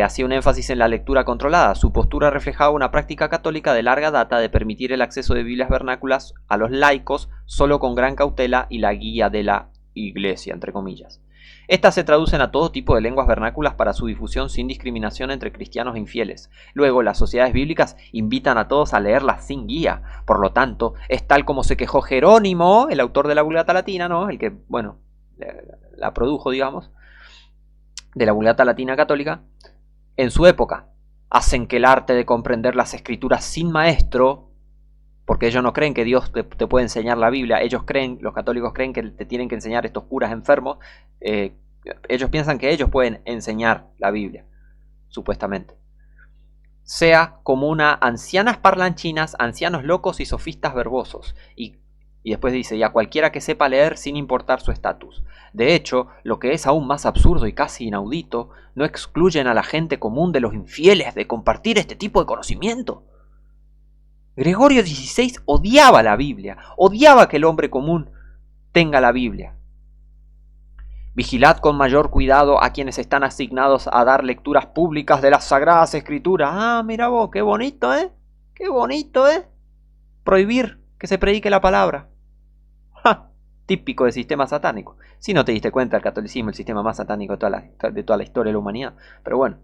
Hacía un énfasis en la lectura controlada. Su postura reflejaba una práctica católica de larga data de permitir el acceso de Biblias vernáculas a los laicos solo con gran cautela y la guía de la Iglesia, entre comillas. Estas se traducen a todo tipo de lenguas vernáculas para su difusión sin discriminación entre cristianos e infieles. Luego, las sociedades bíblicas invitan a todos a leerlas sin guía. Por lo tanto, es tal como se quejó Jerónimo, el autor de la Vulgata Latina, ¿no? El que, bueno, la produjo, digamos, de la Vulgata Latina católica. En su época, hacen que el arte de comprender las escrituras sin maestro, porque ellos no creen que Dios te puede enseñar la Biblia, los católicos creen que te tienen que enseñar estos curas enfermos, ellos piensan que ellos pueden enseñar la Biblia, supuestamente. Sea como una ancianas parlanchinas, ancianos locos y sofistas verbosos, y después dice, y a cualquiera que sepa leer sin importar su estatus. De hecho, lo que es aún más absurdo y casi inaudito, no excluyen a la gente común de los infieles de compartir este tipo de conocimiento. Gregorio XVI odiaba la Biblia, odiaba que el hombre común tenga la Biblia. Vigilad con mayor cuidado a quienes están asignados a dar lecturas públicas de las Sagradas Escrituras. Ah, mira vos, qué bonito, ¿eh? Qué bonito, ¿eh? Prohibir que se predique la palabra. ¡Ja! Típico del sistema satánico. Si no te diste cuenta, el catolicismo es el sistema más satánico de toda la historia de la humanidad. Pero bueno,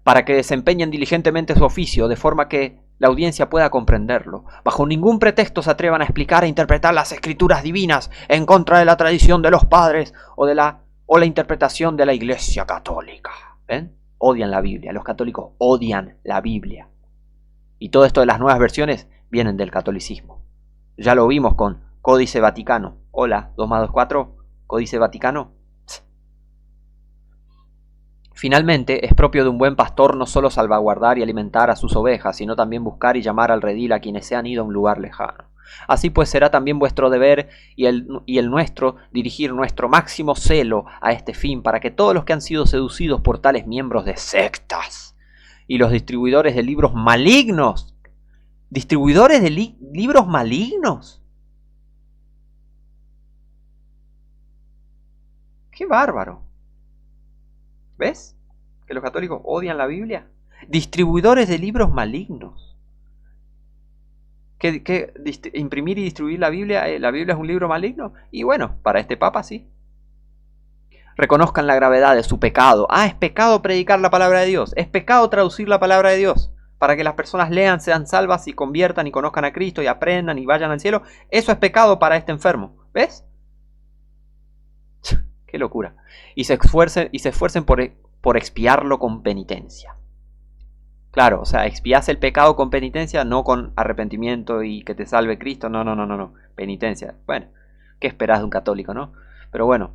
para que desempeñen diligentemente su oficio, de forma que la audiencia pueda comprenderlo. Bajo ningún pretexto se atrevan a explicar e interpretar las escrituras divinas en contra de la tradición de los padres o la interpretación de la Iglesia católica. ¿Ven? Odian la Biblia. Los católicos odian la Biblia. Y todo esto de las nuevas versiones vienen del catolicismo. Ya lo vimos con Códice Vaticano. Hola, 2 más 2, 4. Códice Vaticano. Finalmente, es propio de un buen pastor no solo salvaguardar y alimentar a sus ovejas, sino también buscar y llamar al redil a quienes se han ido a un lugar lejano. Así pues será también vuestro deber y el nuestro dirigir nuestro máximo celo a este fin, para que todos los que han sido seducidos por tales miembros de sectas y los distribuidores de libros malignos, libros malignos, ¡qué bárbaro! ¿Ves? Que los católicos odian la Biblia. Distribuidores de libros malignos. ¿Qué imprimir y distribuir la Biblia? ¿La Biblia es un libro maligno? Y bueno, para este papa sí. Reconozcan la gravedad de su pecado. Ah, es pecado predicar la palabra de Dios. Es pecado traducir la palabra de Dios. Para que las personas lean, sean salvas y conviertan y conozcan a Cristo y aprendan y vayan al cielo. Eso es pecado para este enfermo. ¿Ves? Qué locura. Y se esfuercen por expiarlo con penitencia. Claro, o sea, expias el pecado con penitencia, no con arrepentimiento y que te salve Cristo. No. Penitencia. Bueno, ¿qué esperás de un católico, no? Pero bueno,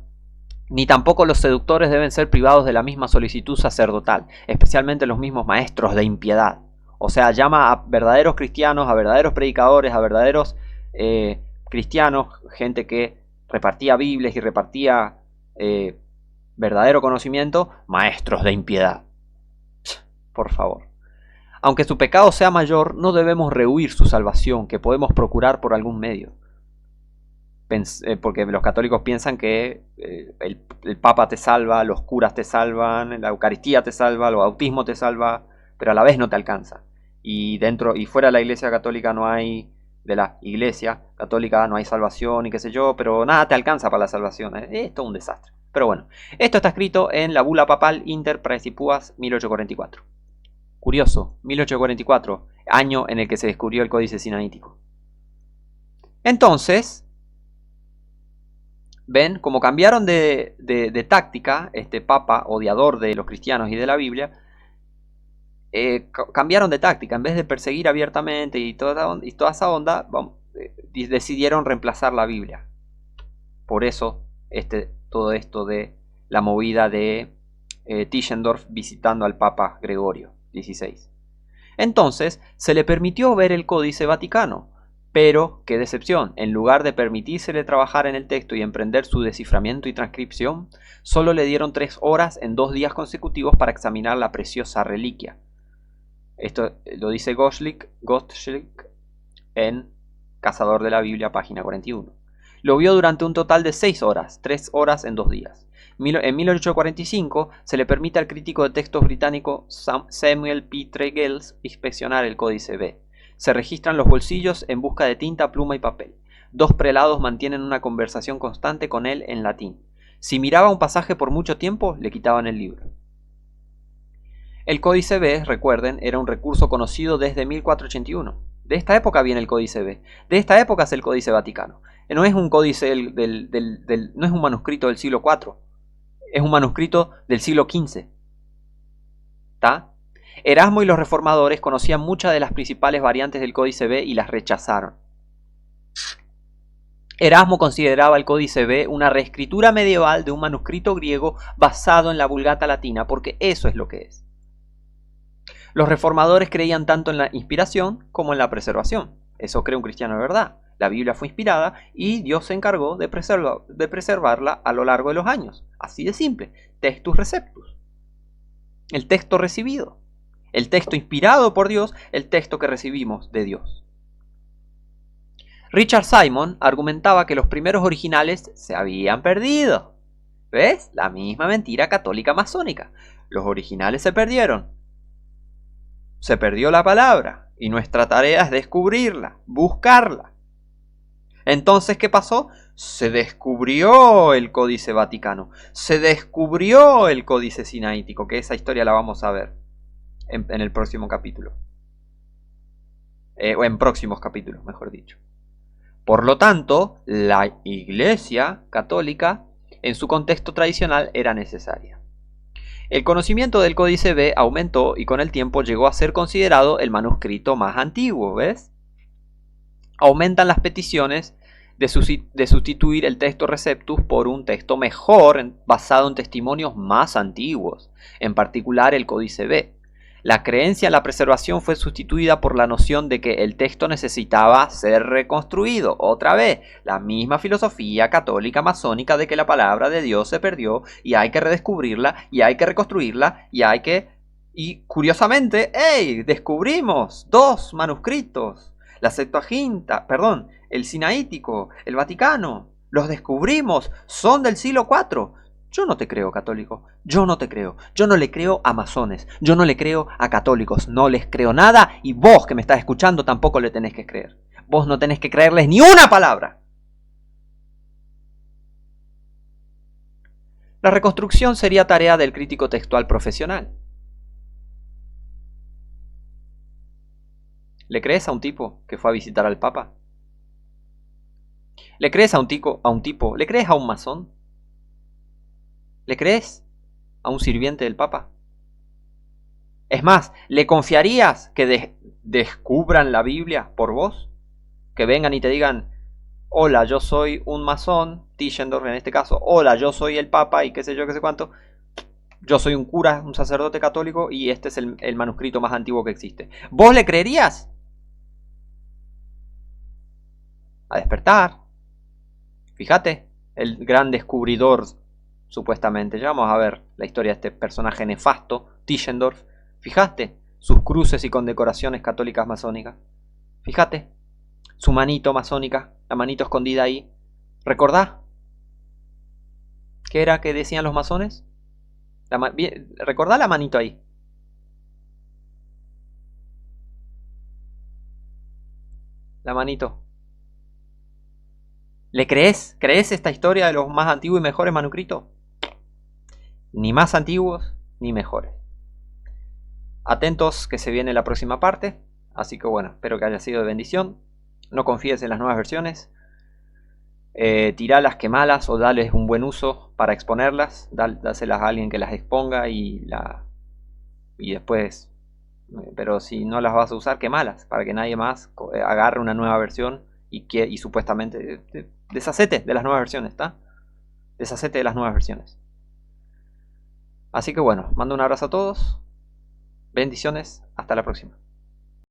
ni tampoco los seductores deben ser privados de la misma solicitud sacerdotal, especialmente los mismos maestros de impiedad. O sea, llama a verdaderos cristianos, a verdaderos predicadores, a verdaderos cristianos, gente que repartía Biblias y repartía verdadero conocimiento, maestros de impiedad. Por favor. Aunque su pecado sea mayor, no debemos rehuir su salvación, que podemos procurar por algún medio. Porque los católicos piensan que el Papa te salva, los curas te salvan, la Eucaristía te salva, el bautismo te salva, pero a la vez no te alcanza. Y dentro y fuera de la Iglesia católica no hay, de la Iglesia católica no hay salvación y qué sé yo, pero nada te alcanza para la salvación. Es todo un desastre. Pero bueno, esto está escrito en la Bula Papal Inter Praecipuas 1844. Curioso, 1844, año en el que se descubrió el Códice Sinaítico. Entonces, ven, como cambiaron de táctica, este papa odiador de los cristianos y de la Biblia, cambiaron de táctica. En vez de perseguir abiertamente y toda esa onda, decidieron reemplazar la Biblia. Por eso todo esto de la movida de Tischendorf visitando al Papa Gregorio XVI. Entonces se le permitió ver el Códice Vaticano, pero qué decepción, en lugar de permitírsele trabajar en el texto y emprender su desciframiento y transcripción, solo le dieron 3 horas en 2 días consecutivos para examinar la preciosa reliquia. Esto lo dice Gottschalk en Cazador de la Biblia, página 41. Lo vio durante un total de 6 horas, 3 horas en 2 días. En 1845 se le permite al crítico de textos británico Samuel P. Tregelles inspeccionar el Códice B. Se registran los bolsillos en busca de tinta, pluma y papel. 2 prelados mantienen una conversación constante con él en latín. Si miraba un pasaje por mucho tiempo, le quitaban el libro. El Códice B, recuerden, era un recurso conocido desde 1481. De esta época viene el Códice B. De esta época es el Códice Vaticano. No es un códice no es un manuscrito del siglo IV. Es un manuscrito del siglo XV. ¿Está? Erasmo y los reformadores conocían muchas de las principales variantes del Códice B y las rechazaron. Erasmo consideraba el Códice B una reescritura medieval de un manuscrito griego basado en la Vulgata latina, porque eso es lo que es. Los reformadores creían tanto en la inspiración como en la preservación. Eso cree un cristiano de verdad. La Biblia fue inspirada y Dios se encargó de preservarla a lo largo de los años. Así de simple. Textus receptus. El texto recibido. El texto inspirado por Dios, el texto que recibimos de Dios. Richard Simon argumentaba que los primeros originales se habían perdido. ¿Ves? La misma mentira católica masónica. Los originales se perdieron. Se perdió la palabra y nuestra tarea es descubrirla, buscarla. Entonces, ¿qué pasó? Se descubrió el Códice Vaticano, se descubrió el Códice Sinaítico, que esa historia la vamos a ver en el próximo capítulo. O en próximos capítulos, mejor dicho. Por lo tanto, la Iglesia católica, en su contexto tradicional, era necesaria. El conocimiento del Códice B aumentó y con el tiempo llegó a ser considerado el manuscrito más antiguo, ¿ves? Aumentan las peticiones de sustituir el texto Receptus por un texto mejor basado en testimonios más antiguos, en particular el Códice B. La creencia en la preservación fue sustituida por la noción de que el texto necesitaba ser reconstruido. Otra vez, la misma filosofía católica masónica de que la palabra de Dios se perdió y hay que redescubrirla y hay que reconstruirla y curiosamente, ¡hey! Descubrimos 2 manuscritos. La Septuaginta, perdón, el Sinaítico, el Vaticano. Los descubrimos, son del siglo IV. Yo no te creo, católico. Yo no te creo. Yo no le creo a masones. Yo no le creo a católicos. No les creo nada y vos que me estás escuchando tampoco le tenés que creer. Vos no tenés que creerles ni una palabra. La reconstrucción sería tarea del crítico textual profesional. ¿Le crees a un tipo que fue a visitar al Papa? ¿Le crees a un tipo? ¿Le crees a un masón? ¿Le crees a un sirviente del Papa? Es más, ¿le confiarías que descubran la Biblia por vos? Que vengan y te digan, hola, yo soy un masón, Tischendorf en este caso, hola, yo soy el Papa y qué sé yo, qué sé cuánto. Yo soy un cura, un sacerdote católico y este es el manuscrito más antiguo que existe. ¿Vos le creerías? A despertar. Fíjate, el gran descubridor, supuestamente. Ya vamos a ver la historia de este personaje nefasto, Tischendorf. Fíjate, sus cruces y condecoraciones católicas masónicas. Fíjate, su manito masónica, la manito escondida ahí. ¿Recordá? ¿Qué era que decían los masones? ¿Recordá la manito ahí? La manito. ¿Le crees? ¿Crees esta historia de los más antiguos y mejores manuscritos? Ni más antiguos ni mejores. Atentos que se viene la próxima parte. Así que bueno, espero que haya sido de bendición. No confíes en las nuevas versiones. Tiralas, quemalas o dales un buen uso para exponerlas. Dáselas a alguien que las exponga y después. Pero si no las vas a usar, quemalas para que nadie más agarre una nueva versión y supuestamente deshacete de las nuevas versiones, ¿está? Deshacete de las nuevas versiones. Así que bueno, mando un abrazo a todos. Bendiciones, hasta la próxima.